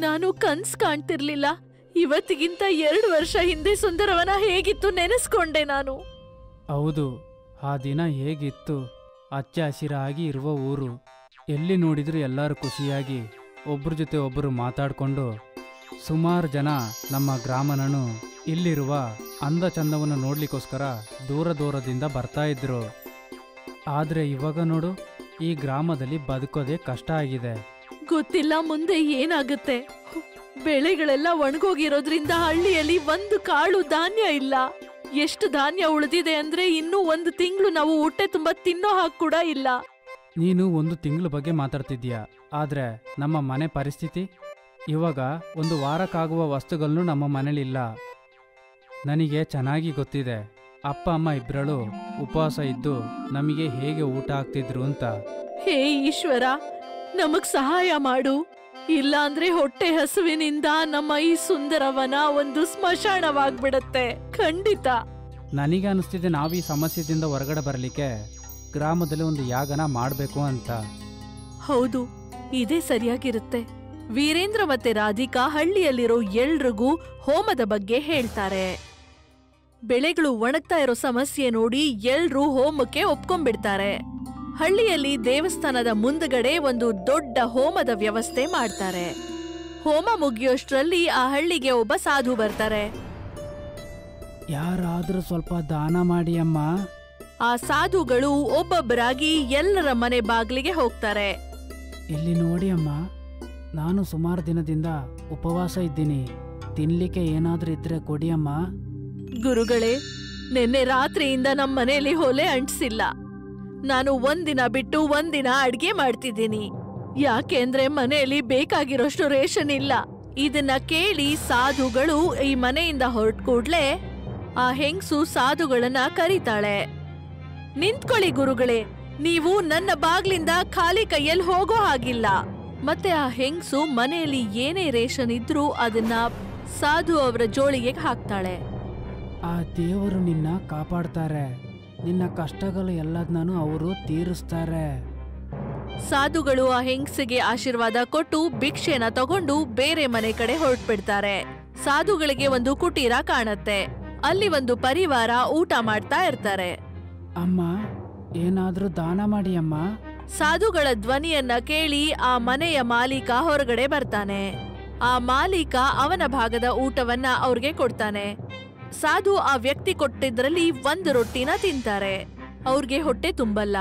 ನಾನು ಕನ್ಸ್ ಕಾಣ್ತಿರ್ಲಿಲ್ಲ. ಇವತ್ತಿಗಿಂತ 2 ವರ್ಷ ಹಿಂದೆ ಸುಂದರವನ ಹೇಗಿತ್ತು ನೆನೆಸ್ಕೊಂಡೆ ನಾನು. ಹೌದು, ಆ ದಿನ ಹೇಗಿತ್ತು. ಹಚ್ಚ ಹಸಿರಾಗಿ ಇರುವ ಊರು. ಎಲ್ಲಿ ನೋಡಿದ್ರು ಎಲ್ಲರೂ ಖುಷಿಯಾಗಿ ಒಬ್ರ ಜೊತೆ ಒಬ್ಬರು ಮಾತಾಡ್ಕೊಂಡು ಸುಮಾರು ಜನ ನಮ್ಮ ಗ್ರಾಮನನು ಇಲ್ಲಿರುವ ಅಂದ ಚಂದವನ್ನು ನೋಡ್ಲಿಕ್ಕೋಸ್ಕರ ದೂರ ದೂರದಿಂದ ಬರ್ತಾ ಇದ್ರು. ಆದ್ರೆ ಇವಾಗ ನೋಡು, ಈ ಗ್ರಾಮದಲ್ಲಿ ಬದುಕೋದೇ ಕಷ್ಟ ಆಗಿದೆ. ಗೊತ್ತಿಲ್ಲ ಮುಂದೆ ಏನಾಗುತ್ತೆ. ಬೆಳೆಗಳೆಲ್ಲ ಒಣಗೋಗಿರೋದ್ರಿಂದ ಹಳ್ಳಿಯಲ್ಲಿ ಒಂದು ಕಾಳು ಧಾನ್ಯ ಇಲ್ಲ. ಎಷ್ಟು ಧಾನ್ಯ ಉಳಿದಿದೆ ಅಂದ್ರೆ ಇನ್ನೂ 1 ತಿಂಗಳು ನಾವು ಹೊಟ್ಟೆ ತುಂಬಾ ತಿನ್ನೋ ಹಾಗೆ ಕೂಡ ಇಲ್ಲ. ನೀನು 1 ತಿಂಗಳ ಬಗ್ಗೆ ಮಾತಾಡ್ತಿದ್ದೀಯ. ಆದ್ರೆ ನಮ್ಮ ಮನೆ ಪರಿಸ್ಥಿತಿ ಇವಾಗ 1 ವಾರಕ್ಕಾಗುವ ವಸ್ತುಗಳನ್ನು ನಮ್ಮ ಮನೇಲಿಲ್ಲ. ನನಗೆ ಚೆನ್ನಾಗಿ ಗೊತ್ತಿದೆ, ಅಪ್ಪ ಅಮ್ಮ ಇಬ್ಬರಳು ಉಪವಾಸ ಇದ್ದು ನಮಗೆ ಹೇಗೆ ಊಟ ಆಗ್ತಿದ್ರು ಅಂತ. ಹೇ ಈಶ್ವರ, ನಮಗ್ ಸಹಾಯ ಮಾಡು. ಇಲ್ಲ ಅಂದ್ರೆ ಹೊಟ್ಟೆ ಹಸುವಿನಿಂದ ನಮ್ಮ ಈ ಸುಂದರವನ ಒಂದು ಸ್ಮಶಾನವಾಗ್ಬಿಡತ್ತೆ. ಖಂಡಿತ. ನನಗೆ ಅನಿಸ್ತಿದೆ ನಾವು ಈ ಸಮಸ್ಯೆದಿಂದ ಹೊರಗಡೆ ಬರಲಿಕ್ಕೆ ಗ್ರಾಮದಲ್ಲಿ ಒಂದು ಯಾಗನ ಮಾಡಬೇಕು ಅಂತ. ಹೌದು, ಇದೇ ಸರಿಯಾಗಿರುತ್ತೆ. ವೀರೇಂದ್ರ ಮತ್ತೆ ರಾಧಿಕಾ ಹಳ್ಳಿಯಲ್ಲಿರೋ ಎಲ್ರಿಗೂ ಹೋಮದ ಬಗ್ಗೆ ಹೇಳ್ತಾರೆ. ಬೆಳೆಗಳು ಒಣಗ್ತಾ ಇರೋ ಸಮಸ್ಯೆ ನೋಡಿ ಎಲ್ರೂ ಹೋಮಕ್ಕೆ ಒಪ್ಕೊಂಡ್ಬಿಡ್ತಾರೆ. ಹಳ್ಳಿಯಲ್ಲಿ ದೇವಸ್ಥಾನದ ಮುಂದ್ಗಡೆ ಒಂದು ದೊಡ್ಡ ಹೋಮದ ವ್ಯವಸ್ಥೆ ಮಾಡ್ತಾರೆ. ಹೋಮ ಮುಗಿಯೋಷ್ಟ್ರಲ್ಲಿ ಆ ಹಳ್ಳಿಗೆ ಒಬ್ಬ ಸಾಧು ಬರ್ತಾರೆ. ಯಾರಾದ್ರೂ ಸ್ವಲ್ಪ ದಾನ ಮಾಡಿ ಅಮ್ಮ. ಆ ಸಾಧುಗಳು ಒಬ್ಬೊಬ್ಬರಾಗಿ ಎಲ್ಲರ ಮನೆ ಬಾಗ್ಲಿಗೆ ಹೋಗ್ತಾರೆ. ಇಲ್ಲಿ ನೋಡಿ ಅಮ್ಮ, ನಾನು ಸುಮಾರು ದಿನದಿಂದ ಉಪವಾಸ ಇದ್ದೀನಿ. ತಿನ್ಲಿಕ್ಕೆ ಏನಾದ್ರೂ ಇದ್ರೆ ಕೊಡಿ ಅಮ್ಮ. ಗುರುಗಳೇ, ನಿನ್ನೆ ರಾತ್ರಿಯಿಂದ ನಮ್ಮ ಮನೆಯಲ್ಲಿ ಒಲೆ ಅಂಟಿಸಿಲ್ಲ. ನಾನು 1 ದಿನ ಬಿಟ್ಟು 1 ದಿನ ಅಡ್ಗೆ ಮಾಡ್ತಿದ್ದೀನಿ. ಯಾಕೆಂದ್ರೆ ಮನೆಯಲ್ಲಿ ಬೇಕಾಗಿರೋಷ್ಟು ರೇಷನ್ ಇಲ್ಲ. ಇದನ್ನ ಕೇಳಿ ಸಾಧುಗಳು ಈ ಮನೆಯಿಂದ ಹೊರಟ ಕೂಡ್ಲೆ ಆ ಹೆಂಗ್ಸು ಸಾಧುಗಳನ್ನ ಕರೀತಾಳೆ. ನಿಂತ್ಕೊಳ್ಳಿ ಗುರುಗಳೇ, ನೀವು ನನ್ನ ಬಾಗ್ಲಿಂದ ಖಾಲಿ ಕೈಯಲ್ಲಿ ಹೋಗೋ ಹಾಗಿಲ್ಲ. ಮತ್ತೆ ಆ ಹೆಂಗ್ಸು ಮನೆಯಲ್ಲಿ ಏನೇ ರೇಷನ್ ಇದ್ರೂ ಅದನ್ನ ಸಾಧು ಅವರ ಜೋಳಿಗೆ ಹಾಕ್ತಾಳೆ. ಆ ದೇವರು ನಿನ್ನ ಕಾಪಾಡ್ತಾರೆ. ನಿನ್ನ ಕಷ್ಟಗಳು ಎಲ್ಲದನ್ನೂ ಅವರು ತೀರಿಸ್ತಾರೆ. ಸಾಧುಗಳು ಆ ಹೆಂಗ್ಸಿಗೆ ಆಶೀರ್ವಾದ ಕೊಟ್ಟು ಭಿಕ್ಷೆನ ತಗೊಂಡು ಬೇರೆ ಮನೆ ಕಡೆ ಹೊರಟ್ಬಿಡ್ತಾರೆ. ಸಾಧುಗಳಿಗೆ ಒಂದು ಕುಟೀರ ಕಾಣತ್ತೆ. ಅಲ್ಲಿ ಒಂದು ಪರಿವಾರ ಊಟ ಮಾಡ್ತಾ ಇರ್ತಾರೆ. ಅಮ್ಮ, ಏನಾದ್ರೂ ದಾನ ಮಾಡಿ ಅಮ್ಮ. ಸಾಧುಗಳ ಧ್ವನಿಯನ್ನ ಕೇಳಿ ಆ ಮನೆಯ ಮಾಲೀಕ ಹೊರಗಡೆ ಬರ್ತಾನೆ. ಆ ಮಾಲೀಕ ಅವನ ಭಾಗದ ಊಟವನ್ನ ಅವ್ರಿಗೆ ಕೊಡ್ತಾನೆ. ಸಾಧು ಆ ವ್ಯಕ್ತಿ ಕೊಟ್ಟಿದ್ರಲ್ಲಿ 1 ರೊಟ್ಟಿನ ತಿಂತಾರೆ. ಅವ್ರಿಗೆ ಹೊಟ್ಟೆ ತುಂಬಲ್ಲ.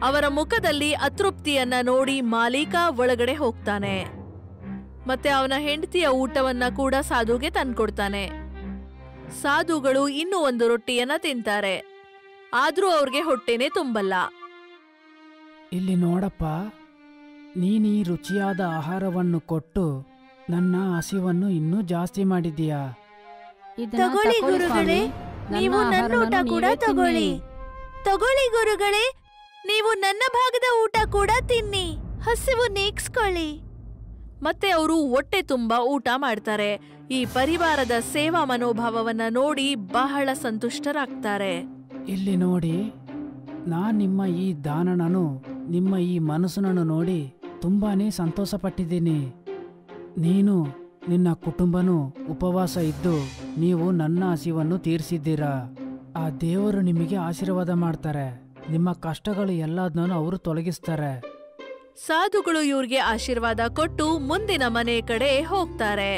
ಅವರ ಮುಖದಲ್ಲಿ ಅತೃಪ್ತಿಯನ್ನ ನೋಡಿ ಮಾಲೀಕ ಒಳಗಡೆ ಹೋಗ್ತಾನೆ. ಮತ್ತೆ ಅವನ ಹೆಂಡತಿಯ ಊಟವನ್ನ ಕೂಡ ಸಾಧುಗೆ ತಂದ್ಕೊಡ್ತಾನೆ. ಸಾಧುಗಳು ಇನ್ನೂ 1 ರೊಟ್ಟಿಯನ್ನ ತಿಂತಾರೆ. ಆದ್ರೂ ಅವ್ರಿಗೆ ಹೊಟ್ಟೆನೆ ತುಂಬಲ್ಲ. ಇಲ್ಲಿ ನೋಡಪ್ಪ, ನೀನು ಈ ರುಚಿಯಾದ ಆಹಾರವನ್ನು ಕೊಟ್ಟು ನನ್ನ ಹಸಿವನ್ನು ಇನ್ನೂ ಜಾಸ್ತಿ ಮಾಡಿದ್ದೀಯಾ. ತಗೊಳ್ಳಿ ಗುರುಗಳೇ, ನೀವು ನನ್ನ ಊಟ ಕೂಡ ತಗೊಳ್ಳಿ. ತಗೊಳ್ಳಿ ಗುರುಗಳೇ, ನೀವು ನನ್ನ ಭಾಗದ ಊಟ ಕೂಡ ತಿನ್ನಿ. ಹಸಿವು ನೀಗ್ಸ್ಕೊಳ್ಳಿ. ಮತ್ತೆ ಅವರು ಹೊಟ್ಟೆ ತುಂಬಾ ಊಟ ಮಾಡ್ತಾರೆ. ಈ ಪರಿವಾರದ ಸೇವಾ ಮನೋಭಾವವನ್ನ ನೋಡಿ ಬಹಳ ಸಂತುಷ್ಟರಾಗ್ತಾರೆ. ಇಲ್ಲಿ ನೋಡಿ, ನಾನ್ ನಿಮ್ಮ ಈ ದಾನನನು, ನಿಮ್ಮ ಈ ಮನಸ್ಸನ್ನು ನೋಡಿ ತುಂಬಾನೇ ಸಂತೋಷ ಪಟ್ಟಿದ್ದೀನಿ. ನೀನು ನಿನ್ನ ಕುಟುಂಬನೂ ಉಪವಾಸ ಇದ್ದು ನೀವು ನನ್ನ ಹಸಿವನ್ನು ತೀರಿಸಿದ್ದೀರಾ. ಆ ದೇವರು ನಿಮಗೆ ಆಶೀರ್ವಾದ ಮಾಡ್ತಾರೆ. ನಿಮ್ಮ ಕಷ್ಟಗಳು ಎಲ್ಲದನ್ನೂ ಅವರು ತೊಲಗಿಸ್ತಾರೆ. ಸಾಧುಗಳು ಇವ್ರಿಗೆ ಆಶೀರ್ವಾದ ಕೊಟ್ಟು ಮುಂದಿನ ಮನೆ ಕಡೆ ಹೋಗ್ತಾರೆ.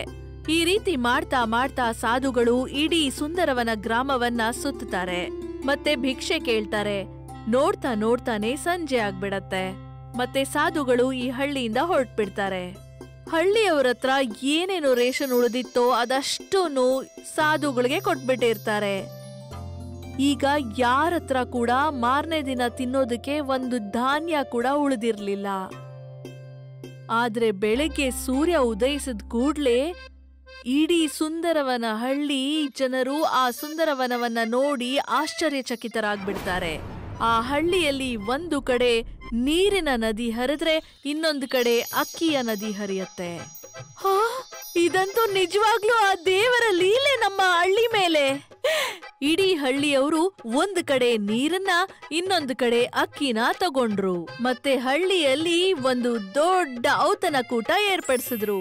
ಈ ರೀತಿ ಮಾಡ್ತಾ ಮಾಡ್ತಾ ಸಾಧುಗಳು ಇಡೀ ಸುಂದರವನ ಗ್ರಾಮವನ್ನ ಸುತ್ತಾರೆ ಮತ್ತೆ ಭಿಕ್ಷೆ ಕೇಳ್ತಾರೆ. ನೋಡ್ತಾ ನೋಡ್ತಾನೆ ಸಂಜೆ ಆಗ್ಬಿಡತ್ತೆ. ಮತ್ತೆ ಸಾಧುಗಳು ಈ ಹಳ್ಳಿಯಿಂದ ಹೊರಟ್ಬಿಡ್ತಾರೆ. ಹಳ್ಳಿಯವರ ಹತ್ರ ಏನೇನು ರೇಷನ್ ಉಳಿದಿತ್ತೋ ಅದಷ್ಟೂನು ಸಾಧುಗಳಿಗೆ ಕೊಟ್ಬಿಟ್ಟಿರ್ತಾರೆ. ಈಗ ಯಾರ ಹತ್ರ ಕೂಡ ಮಾರನೇ ದಿನ ತಿನ್ನೋದಕ್ಕೆ ಒಂದು ಧಾನ್ಯ ಕೂಡ ಉಳಿದಿರ್ಲಿಲ್ಲ. ಆದ್ರೆ ಬೆಳಗ್ಗೆ ಸೂರ್ಯ ಉದಯಿಸಿದ ಕೂಡ್ಲೆ ಇಡೀ ಸುಂದರವನ ಹಳ್ಳಿ ಜನರು ಆ ಸುಂದರವನವನ್ನ ನೋಡಿ ಆಶ್ಚರ್ಯಚಕಿತರಾಗ್ಬಿಡ್ತಾರೆ. ಆ ಹಳ್ಳಿಯಲ್ಲಿ ಒಂದು ಕಡೆ ನೀರಿನ ನದಿ ಹರಿದ್ರೆ ಇನ್ನೊಂದು ಕಡೆ ಅಕ್ಕಿಯ ನದಿ ಹರಿಯತ್ತೆ. ಇದಂತೂ ನಿಜವಾಗ್ಲೂ ಆ ದೇವರ ಲೀಲೆ ನಮ್ಮ ಹಳ್ಳಿ ಮೇಲೆ. ಇಡೀ ಹಳ್ಳಿಯವರು ಒಂದು ಕಡೆ ನೀರನ್ನ ಇನ್ನೊಂದು ಕಡೆ ಅಕ್ಕಿನ ತಗೊಂಡ್ರು. ಮತ್ತೆ ಹಳ್ಳಿಯಲ್ಲಿ ಒಂದು ದೊಡ್ಡ ಔತಣಕೂಟ ಏರ್ಪಡಿಸಿದ್ರು.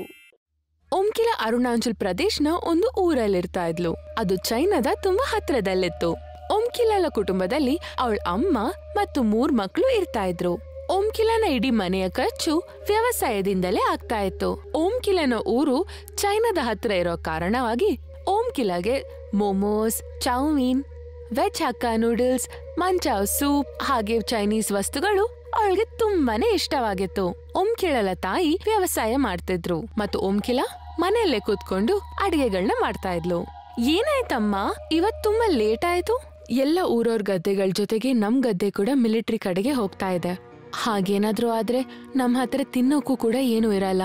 ಓಂಕಿಲ ಅರುಣಾಚಲ್ ಪ್ರದೇಶ್ನ ಒಂದು ಊರಲ್ಲಿರ್ತಾ ಇದ್ಲು. ಅದು ಚೈನಾದ ತುಂಬಾ ಹತ್ರದಲ್ಲಿತ್ತು. ಓಂಕಿಲನ ಕುಟುಂಬದಲ್ಲಿ ಅವಳ ಅಮ್ಮ ಮತ್ತು 3 ಮಕ್ಕಳು ಇರ್ತಾ ಇದ್ರು. ಓಂಕಿಲನ ಇಡೀ ಮನೆಯ ಖರ್ಚು ವ್ಯವಸಾಯದಿಂದಲೇ ಆಗ್ತಾ ಇತ್ತು. ಓಂಕಿಲನ ಊರು ಚೈನಾದ ಹತ್ರ ಇರೋ ಕಾರಣವಾಗಿ ಓಂಕಿಲಗೆ momos, chowmein, veg hakka noodles, manchow soup ಹಾಗೆ ಚೈನೀಸ್ ವಸ್ತುಗಳು ಅವಳಿಗೆ ತುಂಬಾನೇ ಇಷ್ಟವಾಗಿತ್ತು. ಓಂಕಿಲನ ತಾಯಿ ವ್ಯವಸಾಯ ಮಾಡ್ತಿದ್ರು ಮತ್ತು ಓಂಕಿಲ ಮನೆಯಲ್ಲೇ ಕೂತ್ಕೊಂಡು ಅಡಿಗೆಗಳನ್ನ ಮಾಡ್ತಾ ಇದ್ಲು. ಏನಾಯ್ತಮ್ಮ, ಇವತ್ ತುಂಬಾ ಲೇಟ್ ಆಯ್ತು? ಎಲ್ಲ ಊರವ್ರ ಗದ್ದೆಗಳ ಜೊತೆಗೆ ನಮ್ ಗದ್ದೆ ಕೂಡ ಮಿಲಿಟರಿ ಕಡೆಗೆ ಹೋಗ್ತಾ ಇದೆ. ಹಾಗೇನಾದ್ರೂ ಆದ್ರೆ ನಮ್ ಹತ್ರ ತಿನ್ನೋಕ್ಕೂ ಕೂಡ ಏನೂ ಇರಲ್ಲ.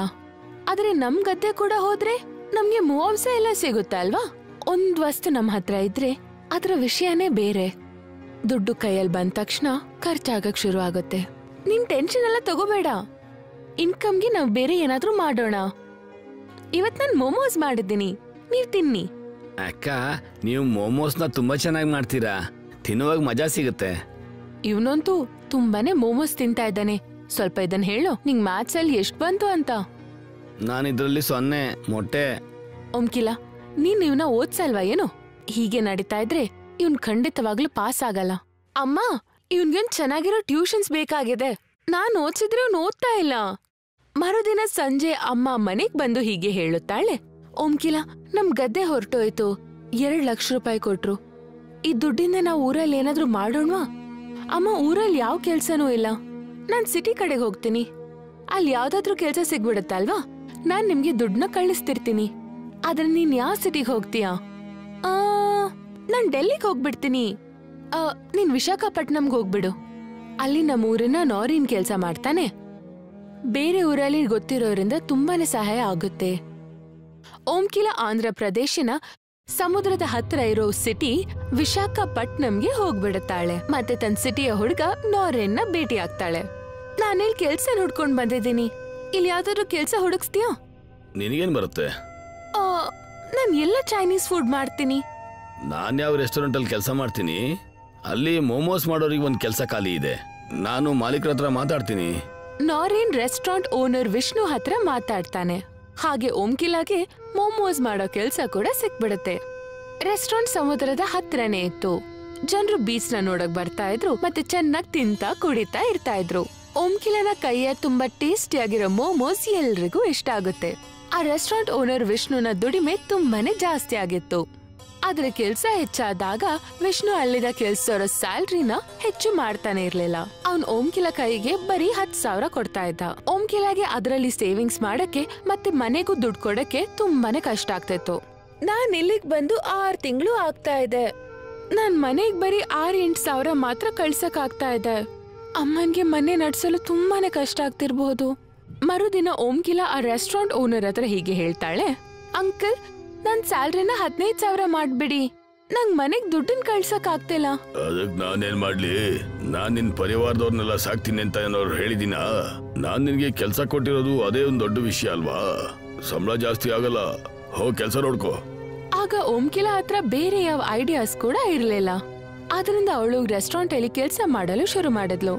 ಆದ್ರೆ ನಮ್ ಗದ್ದೆ ಕೂಡ ಹೋದ್ರೆ ನಮ್ಗೆ ಮುವಾವಸೆ ಎಲ್ಲ ಸಿಗುತ್ತೆ ಅಲ್ವಾ? ಒಂದ್ ವಸ್ತು ನಮ್ ಹತ್ರ ಇದ್ರೆ ಅದ್ರ ವಿಷಯನೇ ಬೇರೆ. ದುಡ್ಡು ಕೈಯಲ್ಲಿ ಬಂದ ತಕ್ಷಣ ಖರ್ಚಾಗಕ್ ಶುರು ಆಗುತ್ತೆ. ನಿನ್ ಟೆನ್ಷನ್ ಎಲ್ಲ ತಗೋಬೇಡ. ಇನ್ಕಮ್ಗೆ ನಾವ್ ಬೇರೆ ಏನಾದ್ರೂ ಮಾಡೋಣ. ಇವತ್ ನಾನ್ ಮೋಮೋಸ್ ಮಾಡಿದ್ದೀನಿ, ನೀವ್ ತಿನ್ನಿ. ಅಕ್ಕ, ನೀವು ಮೋಮೋಸ್ನ ತುಂಬಾ ಚೆನ್ನಾಗಿ ಮಾಡ್ತೀರಾ, ತಿನ್ನುವಾಗ ಮಜಾ ಸಿಗುತ್ತೆ. ಇವನಂತೂ ತುಂಬಾನೇ ಮೋಮೋಸ್ ತಿಂತಾ ಇದ್ದಾನೆ. ಸ್ವಲ್ಪ ಇದನ್ ಹೇಳು, ನಿಂಗ್ ಮ್ಯಾಥ್ಸ್ ಅಲ್ಲಿ ಎಷ್ಟ್ ಬಂತು ಅಂತ? ನಾನಿದ್ರಲ್ಲಿ 0 ಮೊಟ್ಟೆ. ಓಂಕಿಲ, ನೀನ್ ಇವನ ಓದ್ಸಲ್ವಾ ಏನು? ಹೀಗೆ ನಡೀತಾ ಇದ್ರೆ ಇವನ್ ಖಂಡಿತವಾಗ್ಲೂ ಪಾಸ್ ಆಗಲ್ಲ. ಅಮ್ಮ, ಇವನ್ಗೇನ್ ಚೆನ್ನಾಗಿರೋ ಟ್ಯೂಷನ್ಸ್ ಬೇಕಾಗಿದೆ. ನಾನ್ ಓದ್ಸಿದ್ರೆ ಇವ್ನು ಓದ್ತಾ ಇಲ್ಲ. ಮರುದಿನ ಸಂಜೆ ಅಮ್ಮ ಮನೆಗ್ ಬಂದು ಹೀಗೆ ಹೇಳುತ್ತಾಳೆ, ಓಂಕಿಲ, ನಮ್ ಗದ್ದೆ ಹೊರಟೋಯ್ತು. 2 ಲಕ್ಷ ರೂಪಾಯಿ ಕೊಟ್ರು. ಈ ದುಡ್ಡಿಂದ ನಾವ್ ಊರಲ್ಲಿ ಏನಾದ್ರೂ ಮಾಡೋಣವಾ? ಅಮ್ಮ, ಊರಲ್ಲಿ ಯಾವ ಕೆಲ್ಸನೂ ಇಲ್ಲ. ನಾನ್ ಸಿಟಿ ಕಡೆಗೆ ಹೋಗ್ತೀನಿ. ಅಲ್ಲಿ ಯಾವ್ದಾದ್ರೂ ಕೆಲ್ಸ ಸಿಗ್ಬಿಡುತ್ತಲ್ವಾ? ನಾನ್ ನಿಮ್ಗೆ ದುಡ್ಡನ್ನ ಕಳಿಸ್ತಿರ್ತೀನಿ. ಆದ್ರೆ ನೀನ್ ಯಾವ ಸಿಟಿಗೆ ಹೋಗ್ತೀಯಾ? ನಾನ್ ಡೆಲ್ಲಿಗೆ ಹೋಗ್ಬಿಡ್ತೀನಿ. ನೀನ್ ವಿಶಾಖಪಟ್ನಂಗೆ ಹೋಗ್ಬಿಡು. ಅಲ್ಲಿ ನಮ್ಮ ಊರಿನ ನಾರಿನ್ ಕೆಲ್ಸ ಮಾಡ್ತಾನೆ. ಬೇರೆ ಊರಲ್ಲಿ ಗೊತ್ತಿರೋರಿಂದ ತುಂಬಾನೇ ಸಹಾಯ ಆಗುತ್ತೆ. ಓಂಕಿಲ ಆಂಧ್ರ ಪ್ರದೇಶನ ಸಮುದ್ರದ ಹತ್ರ ಇರೋ ಸಿಟಿ ವಿಶಾಖಪಟ್ನಂಗೆ ಹೋಗ್ಬಿಡುತ್ತಾಳೆ. ಮತ್ತೆ ತನ್ನ ಸಿಟಿಯ ಹುಡುಗ ನಾರೆನ್ನ ಭೇಟಿ ಆಗ್ತಾಳೆ. ನಾನಿಲ್ಲಿ ಕೆಲ್ಸ ಹುಡ್ಕೊಂಡ್ ಬಂದಿದ್ದೀನಿ. ಇಲ್ಲಿ ಯಾವ್ದಾದ್ರು ಕೆಲ್ಸ ಹುಡುಕ್ಸ್ತೀಯಾ? ನಿನಗೇನ್ ಬರುತ್ತೆ? ನಾನ್ ಎಲ್ಲ ಚೈನೀಸ್ ಫುಡ್ ಮಾಡ್ತೀನಿ. ನಾನ್ ಯಾವ ರೆಸ್ಟೋರೆಂಟ್ ಅಲ್ಲಿ ಕೆಲಸ ಮಾಡ್ತೀನಿ, ಅಲ್ಲಿ ಮೋಮೋಸ್ ಮಾಡೋರಿಗೆ ಒಂದ್ ಕೆಲಸ ಖಾಲಿ ಇದೆ. ನಾನು ಮಾಲೀಕರ ಹತ್ರ ಮಾತಾಡ್ತೀನಿ. ನಾರಿನ್ ರೆಸ್ಟೋರೆಂಟ್ ಓನರ್ ವಿಷ್ಣು ಹತ್ರ ಮಾತಾಡ್ತಾನೆ. ಹಾಗೆ ಓಂಕಿಲಾಗೆ ಮೋಮೋಸ್ ಮಾಡೋ ಕೆಲ್ಸ ಕೂಡ ಸಿಕ್ಬಿಡುತ್ತೆ. ರೆಸ್ಟೋರೆಂಟ್ ಸಮುದ್ರದ ಹತ್ರನೇ ಇತ್ತು. ಜನರು ಬೀಚ್ ನ ನೋಡಕ್ ಬರ್ತಾ ಇದ್ರು ಮತ್ತೆ ಚೆನ್ನಾಗಿ ತಿಂತಾ ಕುಡಿತಾ ಇರ್ತಾ ಇದ್ರು. ಓಂಕಿಲನ ಕೈಯ ತುಂಬಾ ಟೇಸ್ಟಿ ಆಗಿರೋ ಮೋಮೋಸ್ ಎಲ್ರಿಗೂ ಇಷ್ಟ ಆಗುತ್ತೆ. ಆ ರೆಸ್ಟೋರೆಂಟ್ ಓನರ್ ವಿಷ್ಣುನ ದುಡಿಮೆ ತುಂಬಾನೇ ಜಾಸ್ತಿ ಆಗಿತ್ತು. ಆದ್ರೆ ಕೆಲ್ಸ ಹೆಚ್ಚಾದಾಗ ವಿಷ್ಣು ಅಲ್ಲಿದ ಕೆಲ್ಸದವರ ಸ್ಯಾಲ್ರಿನ ಹೆಚ್ಚು ಮಾಡ್ತಾನೆ ಇರ್ಲಿಲ್ಲ. ಅವ್ನ್ ಓಂಕಿಲ ಕೈಗೆ ಬರೀ 10,000 ಕೊಡ್ತಾ ಇದ್ದ. ಓಂಕಿಲಾಗೆ ಅದರಲ್ಲಿ ಸೇವಿಂಗ್ಸ್ ಮಾಡಕ್ಕೆ ಮತ್ತೆ ಮನೆಗೂ ದುಡ್ಡು ಕೊಡಕ್ಕೆ ತುಂಬಾನೇ ಕಷ್ಟ ಆಗ್ತಿತ್ತು. ನಾನ್ ಇಲ್ಲಿಗ್ ಬಂದು 6 ತಿಂಗಳು ಆಗ್ತಾ ಇದೆ. ನಾನ್ ಮನೆಗ್ ಬರೀ 6-8 ಸಾವಿರ ಮಾತ್ರ ಕಳ್ಸಕ್ ಆಗ್ತಾ ಇದೆ. ಅಮ್ಮನ್ಗೆ ಮನೆ ನಡ್ಸಲು ತುಂಬಾನೇ ಕಷ್ಟ ಆಗ್ತಿರ್ಬಹುದು. ಮರುದಿನ ಓಂಕಿಲ ಆ ರೆಸ್ಟೋರೆಂಟ್ ಓನರ್ ಹತ್ರ ಹೀಗೆ ಹೇಳ್ತಾಳೆ, ಅಂಕಲ್, ನನ್ ಸ್ಯಾಲ್ರಿನ 15,000 ಮಾಡ್ಬಿಡಿ. ನಂಗ್ ಮನೆಗ್ ದುಡ್ಡನ್ ಕಳ್ಸಕ್ ಆಗ್ತಿಲ್ಲ. ಅದಕ್ ನಾನೇನ್ ಮಾಡ್ಲಿ? ನಾನ್ ನಿನ್ ಪರಿವಾರದವ್ರನ್ನೆಲ್ಲ ಸಾಕ್ತೀನಿ ಅಂತ ಏನಾದ್ರು ಹೇಳಿದೀನ? ನಾನ್ ನಿನ್ಗೆ ಕೆಲ್ಸ ಕೊಟ್ಟಿರೋದು ಅದೇ ಒಂದ್ ದೊಡ್ಡ ವಿಷಯ ಅಲ್ವಾ? ಸಂಬಳ ಜಾಸ್ತಿ ಆಗಲ್ಲ, ಹೋಗ್ ಕೆಲ್ಸ ನೋಡ್ಕೋ. ಆಗ ಓಂಕಿಲ ಹತ್ರ ಬೇರೆ ಯಾವ ಐಡಿಯಾಸ್ ಕೂಡ ಇರ್ಲಿಲ್ಲ. ಆದ್ರಿಂದ ಅವಳು ರೆಸ್ಟೋರೆಂಟ್ ಅಲ್ಲಿ ಕೆಲ್ಸ ಮಾಡಲು ಶುರು ಮಾಡಿದ್ಲು.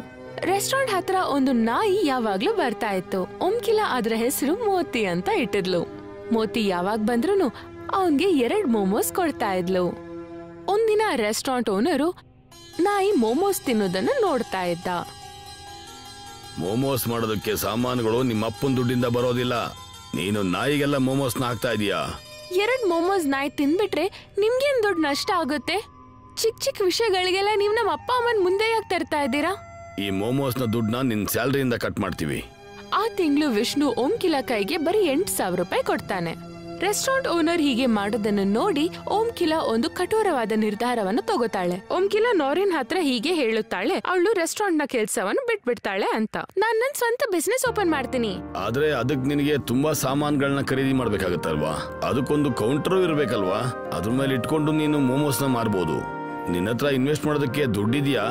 ರೆಸ್ಟೋರೆಂಟ್ ಹತ್ರ ಒಂದು ನಾಯಿ ಯಾವಾಗ್ಲೂ ಬರ್ತಾ ಇತ್ತು. ಓಂಕಿಲ ಅದ್ರ ಹೆಸರು ಮೋತಿ ಅಂತ ಇಟ್ಟಿದ್ಲು. ಮೋತಿ ಯಾವಾಗ ಬಂದ್ರು ಅವನ್ಗೆ 2 ಮೋಮೋಸ್ ಕೊಡ್ತಾ ಇದ್ಲು. ಒಂದಿನ ರೆಸ್ಟೋರೆಂಟ್ ಓನರು ನಾಯಿ ಮೋಮೋಸ್ ತಿನ್ನೋದನ್ನ ನೋಡ್ತಾ ಇದ್ದ. ಮೋಮೋಸ್ ಮಾಡೋದಕ್ಕೆ ಸಾಮಾನುಗಳು ನಿಮ್ಮ ಅಪ್ಪನ ದುಡ್ಡಿಂದ ಬರೋದಿಲ್ಲ. ನೀನು ನಾಯಿಗೆಲ್ಲ ಮೋಮೋಸ್ನ ಹಾಕ್ತಾ ಇದೀಯಾ. 2 ಮೋಮೋಸ್ ನಾಯಿ ತಿಂದ್ಬಿಟ್ರೆ ನಿಮ್ಗೇನ್ ದೊಡ್ಡ ನಷ್ಟ ಆಗುತ್ತೆ? ಚಿಕ್ಕ ಚಿಕ್ಕ ವಿಷಯಗಳಿಗೆಲ್ಲ ನೀವ್ ನಮ್ಮ ಅಪ್ಪ ಅಮ್ಮನ್ ಮುಂದೆ ಯಾಕೆ ತರ್ತಾ ಇದ್ದೀರಾ? ಈ ಮೋಮೋಸ್ನ ದುಡ್ಡನ್ನ ನಿನ್ ಸ್ಯಾಲರಿಯಿಂದ ಕಟ್ ಮಾಡ್ತೀವಿ. ಆ ತಿಂಗಳು ವಿಷ್ಣು ಓಂಕಿಲ ಕೈಗೆ ಬರೀ 8,000 ರೂಪಾಯಿ ಕೊಡ್ತಾನೆ. ರೆಸ್ಟೋರೆಂಟ್ ಓನರ್ ಹೀಗೆ ಮಾಡೋದನ್ನು ನೋಡಿ ಓಂಕಿಲ ಒಂದು ಕಠೋರವಾದ ನಿರ್ಧಾರವನ್ನು ತಗೋತಾಳೆ. ಓಂಕಿಲ ನೋರಿನ್ ಹತ್ರ ಹೀಗೆ ಹೇಳುತ್ತಾಳೆ, ಅವಳು ರೆಸ್ಟೋರೆಂಟ್ ನ ಕೆಲಸವನ್ನು ಬಿಟ್ಬಿಡ್ತಾಳೆ ಅಂತ. ನಾನ್ ನನ್ ಸ್ವಂತ ಬಿಸ್ನೆಸ್ ಓಪನ್ ಮಾಡ್ತೀನಿ. ಆದ್ರೆ ಅದಕ್ ನಿನಗೆ ತುಂಬಾ ಸಾಮಾನುಗಳನ್ನ ಖರೀದಿ ಮಾಡ್ಬೇಕಾಗತ್ತಲ್ವಾ? ಅದಕ್ಕೊಂದು ಕೌಂಟರ್ ಇರ್ಬೇಕಲ್ವಾ? ಅದ್ರ ಮೇಲೆ ಇಟ್ಕೊಂಡು ನೀನು ಮೋಮೋಸ್ನ ಮಾರ್ಬೋದು. ನಿನ್ನ ಹತ್ರ ಇನ್ವೆಸ್ಟ್ ಮಾಡೋದಕ್ಕೆ ದುಡ್ಡಿದ್ಯಾ?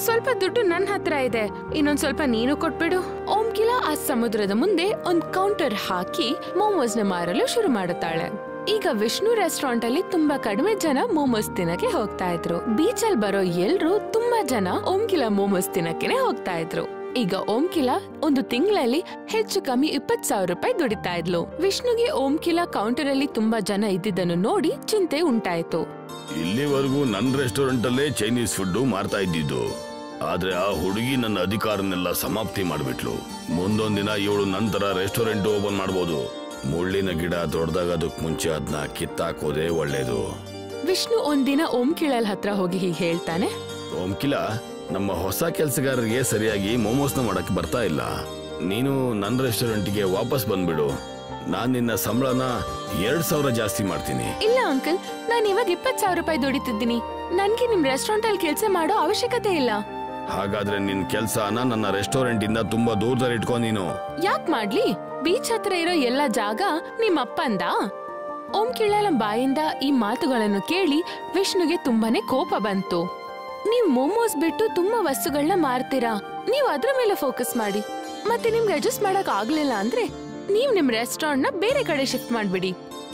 ಸ್ವಲ್ಪ ದುಡ್ಡು ನನ್ನ ಹತ್ರ ಇದೆ, ಇನ್ನೊಂದ್ ಸ್ವಲ್ಪ ನೀನು ಕೊಟ್ಬಿಡು. ಓಂಕಿಲ ಆ ಸಮುದ್ರದ ಮುಂದೆ ಒಂದ್ ಕೌಂಟರ್ ಹಾಕಿ ಮೋಮೋಸ್ ನ ಮಾರಲು ಶುರು ಮಾಡುತ್ತಾಳೆ. ಈಗ ವಿಷ್ಣು ರೆಸ್ಟೋರೆಂಟ್ ಅಲ್ಲಿ ತುಂಬಾ ಕಡಿಮೆ ಜನ ಮೋಮೋಸ್ ತಿನ್ನಕ್ಕೆ ಹೋಗ್ತಾ ಇದ್ರು. ಬೀಚ್ ಅಲ್ಲಿ ಬರೋ ಎಲ್ರು ತುಂಬಾ ಜನ ಓಂಕಿಲ ಮೋಮೋಸ್ ತಿನ್ನಕ್ಕೆ ಹೋಗ್ತಾ ಇದ್ರು. ಈಗ ಓಂಕಿಲ ಒಂದು ತಿಂಗಳಲ್ಲಿ ಹೆಚ್ಚು ಕಮ್ಮಿ 20,000 ರೂಪಾಯಿ ದುಡಿತಾ ಇದ್ಲು. ವಿಷ್ಣುಗೆ ಓಂಕಿಲ ಕೌಂಟರ್ ಅಲ್ಲಿ ತುಂಬಾ ಜನ ಇದ್ದಿದ್ದನ್ನು ನೋಡಿ ಚಿಂತೆ ಉಂಟಾಯ್ತು. ಇಲ್ಲಿವರೆಗೂ ನನ್ನ ರೆಸ್ಟೋರೆಂಟ್ ಅಲ್ಲೇ ಚೈನೀಸ್ ಫುಡ್ ಮಾರ್ತಾ ಇದ್ದಿದ್ದು, ಆದ್ರೆ ಆ ಹುಡುಗಿ ನನ್ನ ಅಧಿಕಾರನೆಲ್ಲ ಸಮಾಪ್ತಿ ಮಾಡ್ಬಿಟ್ಲು. ಮುಂದೊಂದಿನ ಇವಳು ನಂತರ ರೆಸ್ಟೋರೆಂಟ್ ಓಪನ್ ಮಾಡ್ಬೋದು. ಮುಳ್ಳಿನ ಗಿಡ ದೊಡ್ಡದಾಗೋದಕ್ ಮುಂಚೆ ಅದನ್ನ ಕಿತ್ತಾಕೋದೇ ಒಳ್ಳೇದು. ವಿಷ್ಣು ಒಂದಿನ ಓಂಕಿಳಲ್ ಹತ್ರ ಹೋಗಿ ಹೀಗೆ ಹೇಳ್ತಾನೆ, ಓಂಕಿಲ, ನಮ್ಮ ಹೊಸ ಕೆಲಸಗಾರರಿಗೆ ಸರಿಯಾಗಿ ಮೋಮೋಸ್ನ ಮಾಡಕ್ ಬರ್ತಾ ಇಲ್ಲ. ನೀನು ನನ್ನ ರೆಸ್ಟೋರೆಂಟ್ಗೆ ವಾಪಸ್ ಬಂದ್ಬಿಡು. ನಾನ್ ನಿನ್ನ ಸಂಬಳನ 2,000 ಜಾಸ್ತಿ ಮಾಡ್ತೀನಿ. ಇಲ್ಲ ಅಂಕಲ್, ನಾನು ಇವಾಗ 20,000 ರೂಪಾಯಿ ದುಡಿತಿದ್ದೀನಿ. ನನ್ಗೆ ನಿಮ್ ರೆಸ್ಟೋರೆಂಟ್ ಅಲ್ಲಿ ಕೆಲಸ ಮಾಡೋ ಅವಶ್ಯಕತೆ ಇಲ್ಲ. ಹಾಗಾದ್ರೆ ನಿನ್ ಕೆಲ್ಸನ ನನ್ನ ರೆಸ್ಟೋರೆಂಟ್ ಇಂದ ತುಂಬಾ ದೂರದಲ್ಲಿ ಇಟ್ಕೊ. ನೀನು ಯಾಕ್ ಮಾಡ್ಲಿ? ಬೀಚ್ ಹತ್ರ ಇರೋ ಎಲ್ಲ ಜಾಗ ನಿಮ್ ಅಪ್ಪಂದ. ಓಂಕಿಳಲ ಬಾಯಿಂದ ಈ ಮಾತುಗಳನ್ನು ಕೇಳಿ ವಿಷ್ಣುಗೆ ತುಂಬಾನೇ ಕೋಪ ಬಂತು. ನೀವ್ ಮೋಮೋಸ್ ಬಿಟ್ಟು ತುಂಬಾ ವಸ್ತುಗಳನ್ನ ಮಾರ್ತೀರಾ, ನೀವ್ ಅದ್ರ ಮೇಲೆ ಫೋಕಸ್ ಮಾಡಿ. ಮತ್ತೆ ನಿಮ್ಗೆ ಅಡ್ಜಸ್ಟ್ ಮಾಡಕ್ ಆಗ್ಲಿಲ್ಲ ಅಂದ್ರೆ ನೀವ್ ನಿಮ್ ರೆಸ್ಟೋರೆಂಟ್ ನ ಬೇರೆ ಕಡೆ ಶಿಫ್ಟ್ ಮಾಡ್ಬಿಡಿ.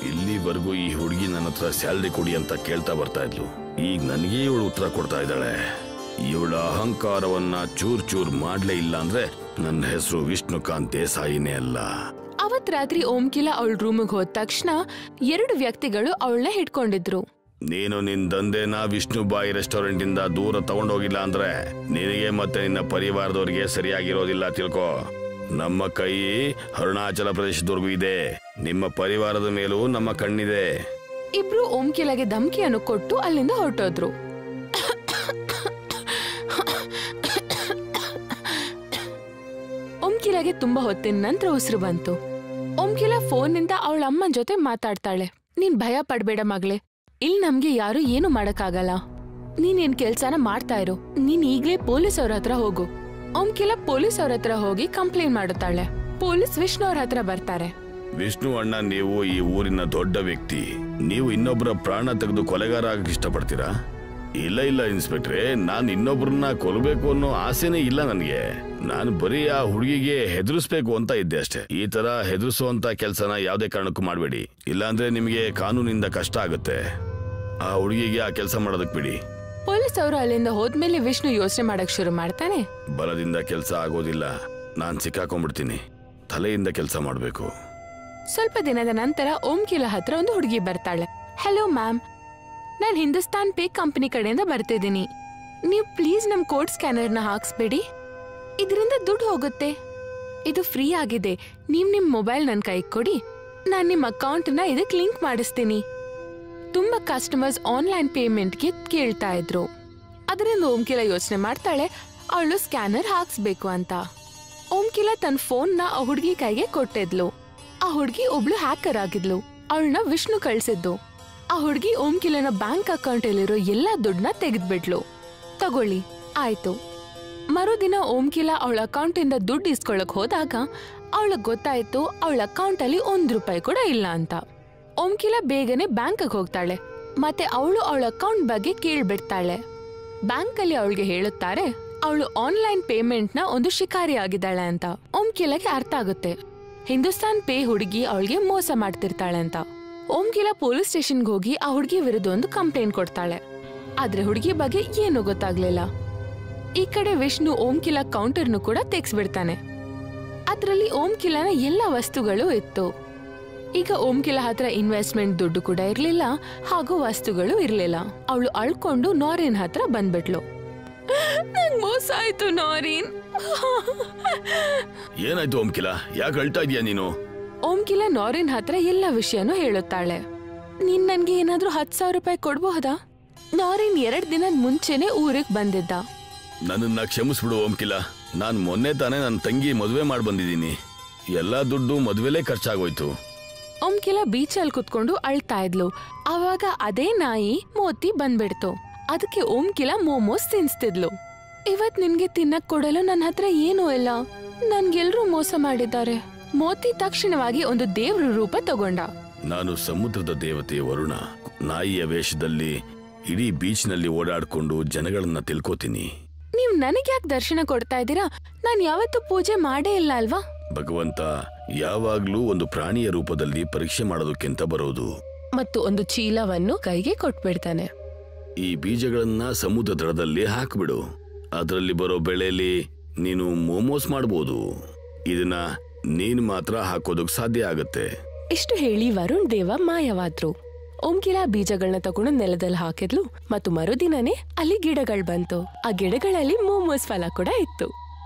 ಇಲ್ಲಿವರೆಗೂ ಈ ಹುಡುಗಿ ನನ್ನ ಹತ್ರ ಸ್ಯಾಲರಿ ಕೊಡಿ ಅಂತ ಕೇಳ್ತಾ ಬರ್ತಾ ಇದ್ಲು. ಈಗ ನನಗೆ ಇವಳು ಉತ್ತರ ಕೊಡ್ತಾ ಇದ್ದಾಳೆ. ಇವಳ ಅಹಂಕಾರವನ್ನ ಚೂರ್ ಚೂರ್ ಮಾಡ್ಲೇ ಇಲ್ಲ ಅಂದ್ರೆ ನನ್ನ ಹೆಸರು ವಿಷ್ಣುಕಾಂತ್ ದೇಸಾಯಿನೇ ಅಲ್ಲ. ಅವತ್ ರಾತ್ರಿ ಓಂಕಿಲ ಅವಳ ರೂಮಿಗೆ ಹೋದ ತಕ್ಷಣ 2 ವ್ಯಕ್ತಿಗಳು ಅವಳನ್ನ ಹಿಡ್ಕೊಂಡಿದ್ರು. ನೀನು ನಿನ್ ದಂಧೆನ ವಿಷ್ಣುಬಾಯಿ ರೆಸ್ಟೋರೆಂಟ್ ಇಂದ ದೂರ ತಗೊಂಡೋಗಿಲ್ಲ ಅಂದ್ರೆ ನಿನಗೆ ಮತ್ತೆ ನಿನ್ನ ಪರಿವಾರದವ್ರಿಗೆ ಸರಿಯಾಗಿರೋದಿಲ್ಲ, ತಿಳ್ಕೊ. ನಮ್ಮ ಕೈ ಅರುಣಾಚಲ ಪ್ರದೇಶದವರೆಗೂ ಇದೆ. ನಿಮ್ಮ ಪರಿವಾರದ ಮೇಲೂ ನಮ್ಮ ಕಣ್ಣಿದೆ. ಇಬ್ರು ಓಂಕಿಲಗೆ ಧಮಕಿಯನ್ನು ಕೊಟ್ಟು ಅಲ್ಲಿಂದ ಹೊರಟೋದ್ರು. ಓಂಕಿಲಗೆ ತುಂಬಾ ಹೊತ್ತಿನ ನಂತರ ಉಸಿರು ಬಂತು. ಓಂಕಿಲ ಫೋನ್ ನಿಂದ ಅವಳ ಅಮ್ಮನ ಜೊತೆ ಮಾತಾಡ್ತಾಳೆ. ನೀನ್ ಭಯ ಪಡ್ಬೇಡ ಮಗಳೇ, ಇಲ್ಲಿ ನಮ್ಗೆ ಯಾರು ಏನು ಮಾಡಕ್ಕಾಗಲ್ಲ. ನೀನ್ ಕೆಲ್ಸನ ಮಾಡ್ತಾ ಇರು. ನೀನ್ ಈಗ್ಲೇ ಪೊಲೀಸ್ ಅವ್ರ ಹತ್ರ ಹೋಗು. ಓಂಕಿಲ ಪೊಲೀಸ್ ಅವ್ರ ಹತ್ರ ಹೋಗಿ ಕಂಪ್ಲೇಂಟ್ ಮಾಡುತ್ತಾಳೆ. ಪೊಲೀಸ್ ವಿಷ್ಣು ಅವ್ರ ಹತ್ರ ಬರ್ತಾರೆ. ವಿಷ್ಣು ಅಣ್ಣ, ನೀವು ಈ ಊರಿನ ದೊಡ್ಡ ವ್ಯಕ್ತಿ. ನೀವು ಇನ್ನೊಬ್ಬರ ಪ್ರಾಣ ತೆಗೆದು ಕೊಲೆಗಾರ ಆಗಕ್ಕೆ ಇಷ್ಟಪಡ್ತೀರಾ? ಇಲ್ಲ ಇಲ್ಲ ಇನ್ಸ್ಪೆಕ್ಟ್ರೆ, ನಾನು ಇನ್ನೊಬ್ರನ್ನ ಕೊಲ್ಲಬೇಕು ಅನ್ನೋ ಆಸೆನೇ ಇಲ್ಲ ನನಗೆ. ನಾನು ಬರೀ ಆ ಹುಡುಗಿಗೆ ಹೆದರ್ಸ್ಬೇಕು ಅಂತ ಇದ್ದೆ ಅಷ್ಟೇ. ಈ ತರ ಹೆದರ್ಸುವಂತ ಕೆಲಸನ ಯಾವ್ದೇ ಕಾರಣಕ್ಕೂ ಮಾಡಬೇಡಿ, ಇಲ್ಲಾಂದ್ರೆ ನಿಮಗೆ ಕಾನೂನಿಂದ ಕಷ್ಟ ಆಗುತ್ತೆ. ಆ ಹುಡುಗಿಗೆ ಆ ಕೆಲಸ ಮಾಡೋದಕ್ ಬಿಡಿ. ಪೊಲೀಸ್ ಅವರು ಅಲ್ಲಿಂದ ಹೋದ್ಮೇಲೆ ವಿಷ್ಣು ಯೋಚನೆ ಮಾಡಕ್ ಶುರು ಮಾಡ್ತಾನೆ. ಬಲದಿಂದ ಕೆಲಸ ಆಗೋದಿಲ್ಲ, ನಾನ್ ಸಿಕ್ಕಾಕೊಂಡ್ಬಿಡ್ತೀನಿ. ತಲೆಯಿಂದ ಕೆಲಸ ಮಾಡ್ಬೇಕು. ಸ್ವಲ್ಪ ದಿನದ ನಂತರ ಓಂಕಿಲ ಹತ್ರ ಒಂದು ಹುಡುಗಿ ಬರ್ತಾಳೆ. ಹಲೋ ಮ್ಯಾಮ್, ನಾನ್ ಹಿಂದೂಸ್ತಾನ್ ಪೇ ಕಂಪನಿ ಕಡೆಯಿಂದ ಬರ್ತಿದ್ದೀನಿ. ನೀವು ಪ್ಲೀಸ್ ನಮ್ ಕೋಡ್ ಸ್ಕ್ಯಾನರ್ನ ಹಾಕ್ಸ್ಬೇಡಿ, ಇದರಿಂದ ದುಡ್ಡು ಹೋಗುತ್ತೆ. ಇದು ಫ್ರೀ ಆಗಿದೆ. ನೀವ್ ನಿಮ್ ಮೊಬೈಲ್ ನನ್ ಕೈ ಕೊಡಿ, ನಾನ್ ನಿಮ್ ಅಕೌಂಟ್ನ ಇದಕ್ಕೆ ಲಿಂಕ್ ಮಾಡಿಸ್ತೀನಿ. ತುಂಬಾ ಕಸ್ಟಮರ್ಸ್ ಆನ್ಲೈನ್ ಪೇಮೆಂಟ್ಗೆ ಕೇಳ್ತಾ ಇದ್ರು. ಅದರಿಂದ ಓಂಕಿಲ ಯೋಚನೆ ಮಾಡ್ತಾಳೆ ಅವಳು ಸ್ಕ್ಯಾನರ್ ಹಾಕ್ಸ್ಬೇಕು ಅಂತ. ಓಂಕಿಲ ತನ್ನ ಫೋನ್ನ ಆ ಹುಡುಗಿ ಕೈಗೆ ಕೊಟ್ಟಿದ್ಲು. ಆ ಹುಡುಗಿ ಒಬ್ಳು ಹ್ಯಾಕರ್ ಆಗಿದ್ಲು. ಅವಳನ್ನ ವಿಷ್ಣು ಕಳ್ಸಿದ್ದು. ಆ ಹುಡುಗಿ ಓಂಕಿಲನ ಬ್ಯಾಂಕ್ ಅಕೌಂಟ್ ಅಲ್ಲಿರೋ ಎಲ್ಲಾ ದುಡ್ಡನ್ನ ತೆಗೆದ್ಬಿಟ್ಲು. ತಗೊಳ್ಳಿ ಆಯ್ತು. ಮರುದಿನ ಓಂಕಿಲ ಅವಳ ಅಕೌಂಟ್ ಇಂದ ದುಡ್ಡು ಇಸ್ಕೊಳಕ್ ಹೋದಾಗ ಅವಳಗ್ ಗೊತ್ತಾಯ್ತು ಅವಳ ಅಕೌಂಟ್ ಅಲ್ಲಿ 1 ರೂಪಾಯಿ ಕೂಡ ಇಲ್ಲ ಅಂತ. ಓಂಕಿಲ ಬೇಗನೆ ಬ್ಯಾಂಕ್ ಹೋಗ್ತಾಳೆ ಮತ್ತೆ ಅವಳು ಅವಳ ಅಕೌಂಟ್ ಬಗ್ಗೆ ಕೇಳ್ಬಿಡ್ತಾಳೆ. ಬ್ಯಾಂಕ್ ಅಲ್ಲಿ ಅವಳಿಗೆ ಹೇಳುತ್ತಾರೆ ಅವಳು ಆನ್ಲೈನ್ ಪೇಮೆಂಟ್ ನ ಒಂದು ಶಿಕಾರಿ ಆಗಿದ್ದಾಳೆ ಅಂತ. ಓಂಕಿಲಗೆ ಅರ್ಥ ಆಗುತ್ತೆ ಹಿಂದೂಸ್ತಾನ್ ಪೇ ಹುಡುಗಿ ಅವಳಿಗೆ ಮೋಸ ಮಾಡ್ತಿರ್ತಾಳೆ ಅಂತ. ಓಂಕಿಲ ಪೊಲೀಸ್ ಸ್ಟೇಷನ್ಗೆ ಹೋಗಿ ಆ ಹುಡುಗಿ ವಿರುದ್ಧ ಒಂದು ಕಂಪ್ಲೇಂಟ್ ಕೊಡ್ತಾಳೆ. ಆದ್ರೆ ಹುಡುಗಿ ಬಗ್ಗೆ ಏನೂ ಗೊತ್ತಾಗ್ಲಿಲ್ಲ. ಈ ಕಡೆ ವಿಷ್ಣು ಓಂಕಿಲ ಕೌಂಟರ್ನು ಕೂಡ ತೆಗ್ಸ್ಬಿಡ್ತಾನೆ. ಅದ್ರಲ್ಲಿ ಓಂಕಿಲನ ಎಲ್ಲ ವಸ್ತುಗಳು ಇತ್ತು. ಈಗ ಓಂಕಿಲ ಹತ್ರ ಇನ್ವೆಸ್ಟ್ಮೆಂಟ್ ದುಡ್ಡು ಕೂಡ ಇರ್ಲಿಲ್ಲ ಹಾಗೂ ವಸ್ತುಗಳು ಇರ್ಲಿಲ್ಲ. ಅವಳು ಅಳ್ಕೊಂಡು ನೋರಿನ್ ಹತ್ರ ಬಂದ್ಬಿಟ್ಲು. ನಂಗ್ ಮೋಸ ಆಯ್ತು ನಾರಿನ್. ಏನಾಯ್ತು ಓಂಕಿಲ, ಯಾಕೆ ಅಳ್ತಾ ಇದೀಯ ನೀನು? ಓಂಕಿಲ ನಾರಿನ್ ಹತ್ರ ಎಲ್ಲ ವಿಷಯನೂ ಹೇಳುತ್ತಾಳೆ. ನೀನ್ ನನ್ಗೆ ಏನಾದ್ರೂ 10,000 ರೂಪಾಯಿ ಕೊಡ್ಬಹುದಾ? ನಾರಿನ್ 2 ದಿನದ ಮುಂಚೆನೆ ಊರಿಗೆ ಬಂದಿದ್ದ. ನನ್ನನ್ನ ಕ್ಷಮಿಸ್ಬಿಡು ಓಂಕಿಲ, ನಾನ್ ಮೊನ್ನೆ ತಾನೇ ನನ್ನ ತಂಗಿ ಮದುವೆ ಮಾಡಿ ಬಂದಿದ್ದೀನಿ. ಎಲ್ಲಾ ದುಡ್ಡು ಮದುವೆಲೇ ಖರ್ಚಾಗೋಯ್ತು. ಓಂಕಿಲ ಬೀಚಲ್ಲಿ ಕುತ್ಕೊಂಡು ಅಳ್ತಾ ಇದ್ಲು. ಆವಾಗ ಅದೇ ನಾಯಿ ಮೋತಿ ಬಂದ್ಬಿಡ್ತು. ಅದಕ್ಕೆ ಓಂಕಿಲ ಮೋಮೋಸ್ ತಿನ್ಸ್ತಿದ್ಲು. ಇವತ್ ನಿನ್ಗೆ ತಿನ್ನಕ್ ಕೊಡಲು ನನ್ನ ಹತ್ರ ಏನೂ ಇಲ್ಲ, ನನ್ಗೆಲ್ರೂ ಮೋಸ ಮಾಡಿದ್ದಾರೆ. ಮೋತಿ ತಕ್ಷಣವಾಗಿ ಒಂದು ದೇವ್ರ ರೂಪ ತಗೊಂಡ. ನಾನು ಸಮುದ್ರದ ದೇವತೆ ವರುಣ, ನಾಯಿಯ ವೇಷದಲ್ಲಿ ಇಡೀ ಬೀಚ್ ನಲ್ಲಿ ಓಡಾಡ್ಕೊಂಡು ಜನಗಳನ್ನ ತಿಳ್ಕೋತೀನಿ. ನೀವ್ ನನಗ್ಯಾಕೆ ದರ್ಶನ ಕೊಡ್ತಾ ಇದ್ದೀರಾ? ನಾನ್ ಯಾವತ್ತೂ ಪೂಜೆ ಮಾಡೇ ಇಲ್ಲ ಅಲ್ವಾ? ಭಗವಂತ ಯಾವಾಗ್ಲೂ ಒಂದು ಪ್ರಾಣಿಯ ರೂಪದಲ್ಲಿ ಪರೀಕ್ಷೆ ಮಾಡೋದಕ್ಕಿಂತ ಬರೋದು. ಮತ್ತು ಒಂದು ಚೀಲವನ್ನು ಕೈಗೆ ಕೊಟ್ಬಿಡ್ತಾನೆ. ಈ ಬೀಜಗಳನ್ನ ಸಮುದ್ರ ದಡದಲ್ಲಿ ಹಾಕ್ಬಿಡು. ಅದರಲ್ಲಿ ಬರೋ ಬೆಳೆಯಲ್ಲಿ ನೀನು ಮೋಮೋಸ್ ಮಾಡಬಹುದು. ಇದನ್ನ ನೀನ್ ಮಾತ್ರ ಹಾಕೋದಕ್ ಸಾಧ್ಯ ಆಗತ್ತೆ. ಇಷ್ಟು ಹೇಳಿ ವರುಣ್ ದೇವ ಮಾಯವಾದ್ರು. ಓಂಕಿಲ ಬೀಜಗಳನ್ನ ತಗೊಂಡು ನೆಲದಲ್ಲಿ ಹಾಕಿದ್ಲು ಮತ್ತು ಮರುದಿನನೇ ಅಲ್ಲಿ ಗಿಡಗಳು ಬಂತು. ಆ ಗಿಡಗಳಲ್ಲಿ ಮೋಮೋಸ್ ಫಲ ಕೂಡ ಇತ್ತು.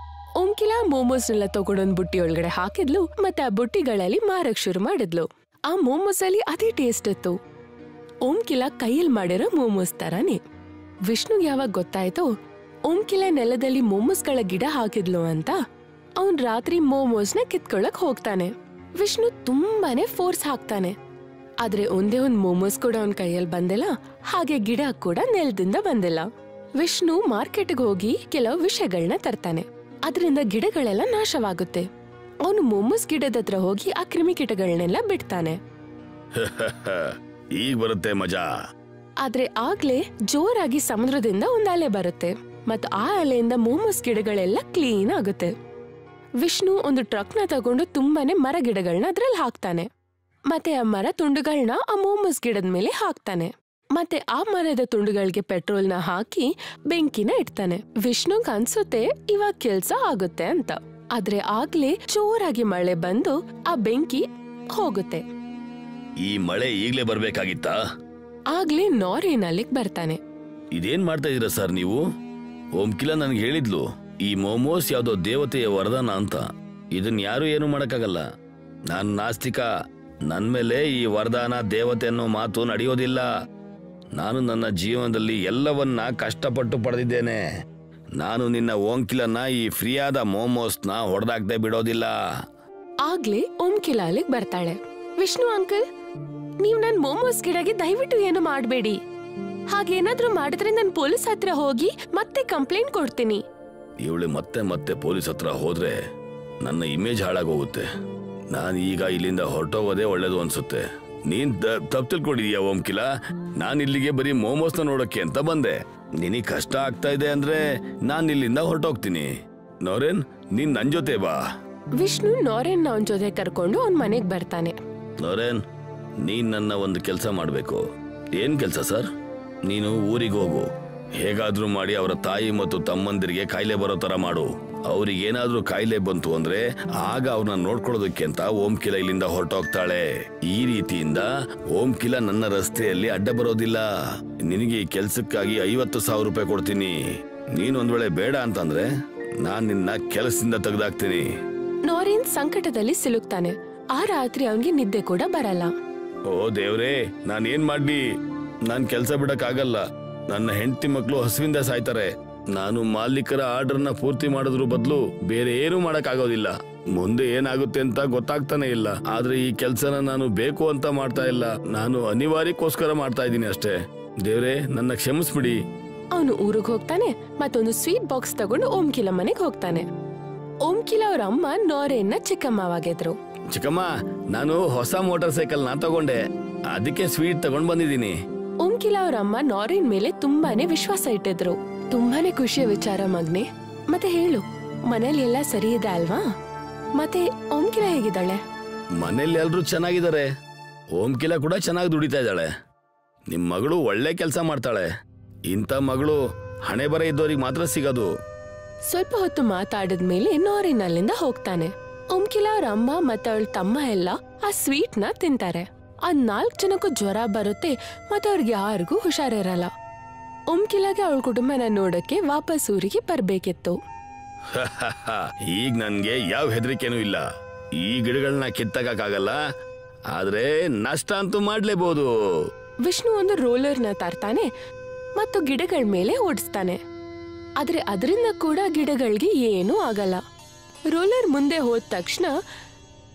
ಓಂಕಿಲ ಮೋಮೋಸ್ನೆಲ್ಲ ತಗೊಂಡೊಂದ್ ಬುಟ್ಟಿ ಒಳಗಡೆ ಹಾಕಿದ್ಲು ಮತ್ತೆ ಆ ಬುಟ್ಟಿಗಳಲ್ಲಿ ಮಾರಕ್ ಶುರು ಮಾಡಿದ್ಲು. ಆ ಮೋಮೋಸ್ ಅಲ್ಲಿ ಅದೇ ಟೇಸ್ಟ್ ಇತ್ತು. ಓಂಕಿಲ ಕೈಯಲ್ಲಿ ಮಾಡಿರೋ ಮೋಮೋಸ್ ತರಾನೇ. ವಿಷ್ಣುಗೆ ಯಾವಾಗ ಗೊತ್ತಾಯ್ತು ಓಂಕಿಲ ನೆಲದಲ್ಲಿ ಮೋಮೋಸ್ಗಳ ಗಿಡ ಹಾಕಿದ್ಲು ಅಂತ, ಅವನ್ ರಾತ್ರಿ ಮೋಮೋಸ್ನ ಕಿತ್ಕೊಳ್ಳಕ್ ಹೋಗ್ತಾನೆ. ವಿಷ್ಣು ತುಂಬಾನೇ ಫೋರ್ಸ್ ಹಾಕ್ತಾನೆ. ಆದ್ರೆ ಒಂದೇ ಒಂದ್ ಮೋಮೋಸ್ ಕೂಡ ಅವನ್ ಕೈಯಲ್ಲಿ ಬಂದಿಲ್ಲ, ಹಾಗೆ ಗಿಡ ಕೂಡ ನೆಲದಿಂದ ಬಂದಿಲ್ಲ. ವಿಷ್ಣು ಮಾರ್ಕೆಟ್ಗೆ ಹೋಗಿ ಕೆಲವು ವಿಷಯಗಳನ್ನ ತರ್ತಾನೆ. ಅದರಿಂದ ಗಿಡಗಳೆಲ್ಲ ನಾಶವಾಗುತ್ತೆ. ಅವನು ಮೋಮೋಸ್ ಗಿಡದ ಹತ್ರ ಹೋಗಿ ಆ ಕ್ರಿಮಿಕೀಟಗಳನ್ನೆಲ್ಲ ಬಿಡ್ತಾನೆ. ಈಗ ಬರುತ್ತೆ ಮಜಾ. ಆದ್ರೆ ಆಗ್ಲೇ ಜೋರಾಗಿ ಸಮುದ್ರದಿಂದ ಒಂದ್ ಅಲೆ ಬರುತ್ತೆ ಮತ್ತು ಆ ಅಲೆಯಿಂದ ಮೋಮೋಸ್ ಗಿಡಗಳೆಲ್ಲ ಕ್ಲೀನ್ ಆಗುತ್ತೆ. ವಿಷ್ಣು ಒಂದು ಟ್ರಕ್ನ ತಗೊಂಡು ತುಂಬಾನೇ ಮರ ಗಿಡಗಳನ್ನ ಅದ್ರಲ್ಲಿ ಹಾಕ್ತಾನೆ. ಮತ್ತೆ ಆ ಮರ ತುಂಡುಗಳನ್ನ ಆ ಮೋಮೋಸ್ ಗಿಡದ ಮೇಲೆ ಹಾಕ್ತಾನೆ. ಮತ್ತೆ ಆ ಮರದ ತುಂಡುಗಳಿಗೆ ಪೆಟ್ರೋಲ್ನ ಹಾಕಿ ಬೆಂಕಿನ ಇಡ್ತಾನೆ. ವಿಷ್ಣುಗ್ ಅನ್ಸುತ್ತೆ ಇವಾಗ ಕೆಲ್ಸ ಆಗುತ್ತೆ ಅಂತ. ಆದ್ರೆ ಆಗ್ಲೇ ಜೋರಾಗಿ ಮಳೆ ಬಂದು ಆ ಬೆಂಕಿ ಹೋಗುತ್ತೆ. ಈ ಮಳೆ ಈಗ್ಲೇ ಬರ್ಬೇಕಾಗಿತ್ತಾ? ಆಗ್ಲೇ ನಾರಿನ್ ಅಲ್ಲಿಗ್ ಬರ್ತಾನೆ. ಇದೇನ್ ಮಾಡ್ತಾ ಇದೀರ ಸರ್ ನೀವು? ಓಂಕಿಲ ನನ್ಗೆ ಹೇಳಿದ್ಲು ಈ ಮೋಮೋಸ್ ಯಾವ್ದೋ ದೇವತೆಯ ವರದಾನ ಅಂತ. ಇದನ್ ಯಾರು ಏನು ಮಾಡಕ್ಕಾಗಲ್ಲ. ನಾನ್ ನಾಸ್ತಿಕ. ನನ್ ಮೇಲೆ ಈ ವರದಾನ ದೇವತೆ ಅನ್ನೋ ಮಾತು ನಡೆಯೋದಿಲ್ಲ. ನಾನು ನನ್ನ ಜೀವನದಲ್ಲಿ ಎಲ್ಲವನ್ನ ಕಷ್ಟಪಟ್ಟು ಪಡೆದಿದ್ದೇನೆ. ನಾನು ನಿನ್ನ ಓಂಕಿಲನ್ನ ಈ ಫ್ರೀಯಾದ ಮೋಮೋಸ್ನ ಹೊಡೆದಾಕ್ದೆ ಬಿಡೋದಿಲ್ಲ. ಆಗ್ಲೇ ಓಂಕಿಲ ಅಲ್ಲಿಗ್ ಬರ್ತಾಳೆ. ವಿಷ್ಣು ಅಂಕಲ್, ನೀವ್ ನನ್ ಮೋಮೋಸ್ ಗಿಡಗೆ ದಯವಿಟ್ಟು ಏನು ಮಾಡ್ಬೇಡಿ. ಹಾಗೇನಾದ್ರೂ ಮಾಡಿದ್ರೆ ನಾನು ಪೊಲೀಸ್ ಹತ್ರ ಹೋಗಿ ಮತ್ತೆ ಕಂಪ್ಲೇಂಟ್ ಕೊಡ್ತೀನಿ. ಇವಳು ಮತ್ತೆ ಮತ್ತೆ ಪೊಲೀಸ್ ಹತ್ರ ಹೋದ್ರೆ ನನ್ನ ಇಮೇಜ್ ಹಾಳಾಗೋಗುತ್ತೆ. ನಾನು ಈಗ ಇಲ್ಲಿಂದ ಹೊರಟೋಗೋದೇ ಒಳ್ಳೇದು ಅನ್ಸುತ್ತೆ. ನೀನ್ ತಪ್ಪು ತಿಳ್ಕೊಂಡಿದೀಯ ಓಂಕಿಲ. ನಾನು ಇಲ್ಲಿಗೆ ಬರೀ ಮೋಮೋಸ್ನ ನೋಡಕ್ಕೆ ಅಂತ ಬಂದೆ. ನಿನಗೆ ಕಷ್ಟ ಆಗ್ತಾ ಇದೆ ಅಂದ್ರೆ ನಾನು ಇಲ್ಲಿಂದ ಹೊರಟೋಗ್ತೀನಿ. ನೋರೇನ್, ನೀನ್ ನನ್ ಜೊತೆ ಬಾ. ವಿಷ್ಣು ನಾರೇನ್ ಅವನ್ ಜೊತೆ ಕರ್ಕೊಂಡು ಅವನ್ ಮನೆಗ್ ಬರ್ತಾನೆ. ನೋರೇನ್, ನೀನ್ ನನ್ನ ಒಂದು ಕೆಲಸ ಮಾಡ್ಬೇಕು. ಏನ್ ಕೆಲಸ ಸರ್? ನೀನು ಊರಿಗೆ ಹೋಗು. ಹೇಗಾದ್ರೂ ಮಾಡಿ ಅವರ ತಾಯಿ ಮತ್ತು ತಮ್ಮಂದಿರಿಗೆ ಕಾಯಿಲೆ ಬರೋ ತರ ಮಾಡು. ಅವ್ರಿಗೇನಾದ್ರೂ ಕಾಯಿಲೆ ಬಂತು ಅಂದ್ರೆ ಆಗ ಅವ್ರನ್ನ ನೋಡ್ಕೊಳ್ಳೋದಕ್ಕೆ ಅಂತ ಓಂಕಿಲ ಇಲ್ಲಿಂದ ಹೊರಟೋಗ್ತಾಳೆ. ಈ ರೀತಿಯಿಂದ ಓಂಕಿಲ ನನ್ನ ರಸ್ತೆಯಲ್ಲಿ ಅಡ್ಡ ಬರೋದಿಲ್ಲ. ನಿನಗೆ ಈ ಕೆಲ್ಸಕ್ಕಾಗಿ 50,000 ರೂಪಾಯಿ ಕೊಡ್ತೀನಿ. ನೀನ್ ಒಂದ್ ವೇಳೆ ಬೇಡ ಅಂತಂದ್ರೆ ನಾನ್ ನಿನ್ನ ಕೆಲಸದಿಂದ ತೆಗೆದಾಕ್ತೀನಿ. ನಾರೇನ್ ಸಂಕಟದಲ್ಲಿ ಸಿಲುಕ್ತಾನೆ. ಆ ರಾತ್ರಿ ಅವನ್ಗೆ ನಿದ್ದೆ ಕೂಡ ಬರಲ್ಲ. ಓ ದೇವ್ರೇ, ನಾನ್ ಏನ್ ಮಾಡ್ಲಿ? ನಾನ್ ಕೆಲ್ಸ ಬಿಡಕ್ ಆಗಲ್ಲ. ನನ್ನ ಹೆಂಡತಿ ಮಕ್ಕಳು ಹಸುವಿಂದ ಸಾಯ್ತಾರೆ. ನಾನು ಮಾಲೀಕರ ಆರ್ಡರ್ನ ಪೂರ್ತಿ ಮಾಡೋದ್ರ ಬದಲು ಬೇರೆ ಏನು ಮಾಡಕ್ ಆಗೋದಿಲ್ಲ. ಮುಂದೆ ಏನಾಗುತ್ತೆ ಅಂತ ಗೊತ್ತಾಗ್ತಾನೆ ಇಲ್ಲ. ಆದ್ರೆ ಈ ಕೆಲ್ಸನ ನಾನು ಬೇಕು ಅಂತ ಮಾಡ್ತಾ ಇಲ್ಲ. ನಾನು ಅನಿವಾರ್ಯಕ್ಕೋಸ್ಕರ ಮಾಡ್ತಾ ಇದ್ದೀನಿ ಅಷ್ಟೇ. ದೇವ್ರೇ, ನನ್ನ ಕ್ಷಮಿಸ್ಬಿಡಿ. ಅವನು ಊರಿಗೆ ಹೋಗ್ತಾನೆ ಮತ್ತೊಂದು ಸ್ವೀಟ್ ಬಾಕ್ಸ್ ತಗೊಂಡು ಓಂಕಿಲ ಮನೆಗೆ ಹೋಗ್ತಾನೆ. ಓಂಕಿಲ ಅವ್ರ ಅಮ್ಮ ನಾರೇನ್ನ ಚಿಕ್ಕಮ್ಮವಾಗಿದ್ರು. ಚಿಕ್ಕಮ್ಮ, ನಾನು ಹೊಸ ಮೋಟಾರ್ ಸೈಕಲ್ ನ ತಗೊಂಡೆ, ಅದಕ್ಕೆ ಸ್ವೀಟ್ ತಗೊಂಡ್ ಬಂದಿದ್ದೀನಿ. ಓಂಕಿಲ ಅವ್ರ ಅಮ್ಮ ನಾರೇನ್ ಮೇಲೆ ತುಂಬಾನೇ ವಿಶ್ವಾಸ ಇಟ್ಟಿದ್ರು. ತುಂಬಾನೇ ಖುಷಿಯ ವಿಚಾರ ಮಗ್ನೆ. ಮತ್ತೆ ಹೇಳು, ಮನೇಲಿ ಎಲ್ಲ ಸರಿ ಇದೆ ಅಲ್ವಾ? ಮತ್ತೆ ಓಂಕಿಲ ಹೇಗಿದ್ದಾಳೆ? ಮನೇಲಿ ಎಲ್ರು ಚೆನ್ನಾಗಿದ್ದಾರೆ. ಓಂಕಿಲ ಕೂಡ ಚೆನ್ನಾಗಿ ದುಡಿತಾ ಇದ್ದಾಳೆ. ನಿಮ್ ಮಗಳು ಒಳ್ಳೆ ಕೆಲಸ ಮಾಡ್ತಾಳೆ. ಇಂಥ ಮಗಳು ಹಣೆ ಬರ ಇದ್ದವ್ರಿಗೆ ಮಾತ್ರ ಸಿಗೋದು. ಸ್ವಲ್ಪ ಹೊತ್ತು ಮಾತಾಡಿದ್ಮೇಲೆ ನಾರೇನ್ ಅಲ್ಲಿಂದ ಹೋಗ್ತಾನೆ. ಓಂಕಿಲ ಅವ್ರ ಅಮ್ಮ ಮತ್ತೆ ಅವಳ ತಮ್ಮ ಎಲ್ಲ ಆ ಸ್ವೀಟ್ ನ ತಿಂತಾರೆ. ಆ 4 ಜನಕ್ಕೂ ಜ್ವರ ಬರುತ್ತೆ ಮತ್ತೆ ಅವ್ರಿಗೆ ಯಾರಿಗೂ ಹುಷಾರಿರಲ್ಲ. ಓಂಕಿಲಾಗೆ ಅವಳ ಕುಟುಂಬನ ನೋಡಕ್ಕೆ ವಾಪಸ್ ಊರಿಗೆ ಬರ್ಬೇಕಿತ್ತು. ಈಗ ನನ್ಗೆ ಯಾವ ಹೆದರಿಕೆನೂ ಇಲ್ಲ. ಈ ಗಿಡಗಳನ್ನ ಕಿತ್ತಕ್ಕಾಗಲ್ಲ, ಆದ್ರೆ ನಷ್ಟ ಅಂತೂ ಮಾಡ್ಲೇಬಹುದು. ವಿಷ್ಣು ಒಂದು ರೋಲರ್ನ ತರ್ತಾನೆ ಮತ್ತು ಗಿಡಗಳ ಮೇಲೆ ಓಡಿಸ್ತಾನೆ. ಆದ್ರೆ ಅದರಿಂದ ಕೂಡ ಗಿಡಗಳಿಗೆ ಏನೂ ಆಗಲ್ಲ. ರೋಲರ್ ಮುಂದೆ ಹೋದ ತಕ್ಷಣ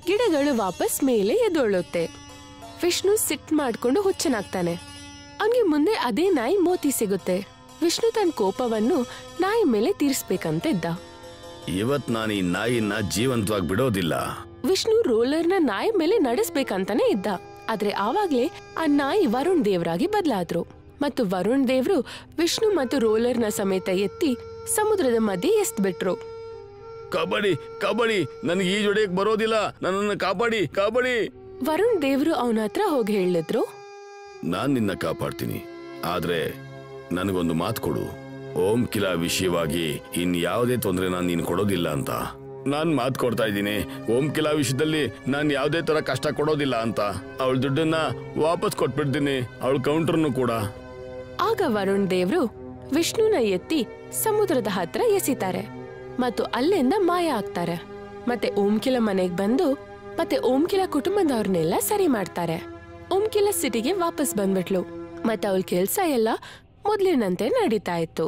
ಗಿಡಗಳು ವಾಪಸ್ ಮೇಲೆ ಎದ್ದೊಳ್ಳುತ್ತೆ. ವಿಷ್ಣು ಸಿಟ್ ಮಾಡ್ಕೊಂಡು ಹುಚ್ಚನಾಗ್ತಾನೆ. ಅವನಿಗೆ ಮುಂದೆ ಅದೇ ನಾಯಿ ಮೋತಿ ಸಿಗುತ್ತೆ. ವಿಷ್ಣು ತನ್ನ ಕೋಪವನ್ನು ನಾಯಿ ಮೇಲೆ ತೀರಿಸ್ಬೇಕಂತ ಇದ್ದ. ಇವತ್ ನಾನು ಈ ನಾಯಿನ ಜೀವಂತವಾಗಿ ಬಿಡೋದಿಲ್ಲ. ವಿಷ್ಣು ರೋಲರ್ನ ನಾಯಿ ಮೇಲೆ ನಡೆಸ್ಬೇಕಂತಾನೆ ಇದ್ದ. ಆದ್ರೆ ಆವಾಗ್ಲೇ ಆ ನಾಯಿ ವರುಣ್ ದೇವ್ರಾಗಿ ಬದಲಾದ್ರು ಮತ್ತು ವರುಣ್ ದೇವ್ರು ವಿಷ್ಣು ಮತ್ತು ರೋಲರ್ನ ಸಮೇತ ಎತ್ತಿ ಸಮುದ್ರದ ಮಧ್ಯೆ ಎಸ್ಬಿಟ್ರು. ಕಬಡ್ಡಿ ಕಬಡ್ಡಿ, ನನಗೆ ಈ ಜೊಡೆಗೆ ಬರೋದಿಲ್ಲ, ನನ್ನನ್ನು ಕಾಪಾಡಿ ಕಾಪಾಡಿ. ವರುಣ್ ದೇವ್ರು ಅವನ ಹತ್ರ ಹೋಗಿ ಹೇಳಿದ್ರು, ನಾನ್ ನಿನ್ನ ಕಾಪಾಡ್ತೀನಿ, ಆದ್ರೆ ನನಗೊಂದು ಮಾತು ಕೊಡು. ಓಂಕಿಲಾ ವಿಷಯವಾಗಿ ಇನ್ಯಾವುದೇ ತೊಂದರೆ ನಾನು ನೀನು ಕೊಡೋದಿಲ್ಲ ಅಂತ. ನಾನ್ ಮಾತು ಕೊಡ್ತಾ ಇದ್ದೀನಿ, ಓಂಕಿಲಾ ವಿಷಯದಲ್ಲಿ ನಾನು ಯಾವುದೇ ತರ ಕಷ್ಟ ಕೊಡೋದಿಲ್ಲ ಅಂತ. ಅವಳ ದುಡ್ಡನ್ನ ವಾಪಸ್ ಕೊಟ್ಬಿಡ್ತೀನಿ, ಅವಳ ಕೌಂಟರ್ನು ಕೂಡ. ಆಗ ವರುಣ್ ದೇವ್ರು ವಿಷ್ಣುನ ಎತ್ತಿ ಸಮುದ್ರದ ಹತ್ರ ಎಸಿತಾರೆ ಮತ್ತು ಅಲ್ಲಿಂದ ಮಾಯ ಆಗ್ತಾರೆ. ಮತ್ತೆ ಓಂಕಿಲ ಮನೆಗ್ ಬಂದು ಮತ್ತೆ ಓಂಕಿಲ ಕುಟುಂಬದವ್ರನ್ನೆಲ್ಲ ಸರಿ ಮಾಡ್ತಾರೆ. ಓಂಕಿಲ ಸಿಟಿಗೆ ವಾಪಸ್ ಬಂದ್ಬಿಟ್ಲು ಮತ್ತೆ ಅವಳ ಕೆಲ್ಸ ಎಲ್ಲ ಮೊದ್ಲಿನಂತೆ ನಡೀತಾ ಇತ್ತು.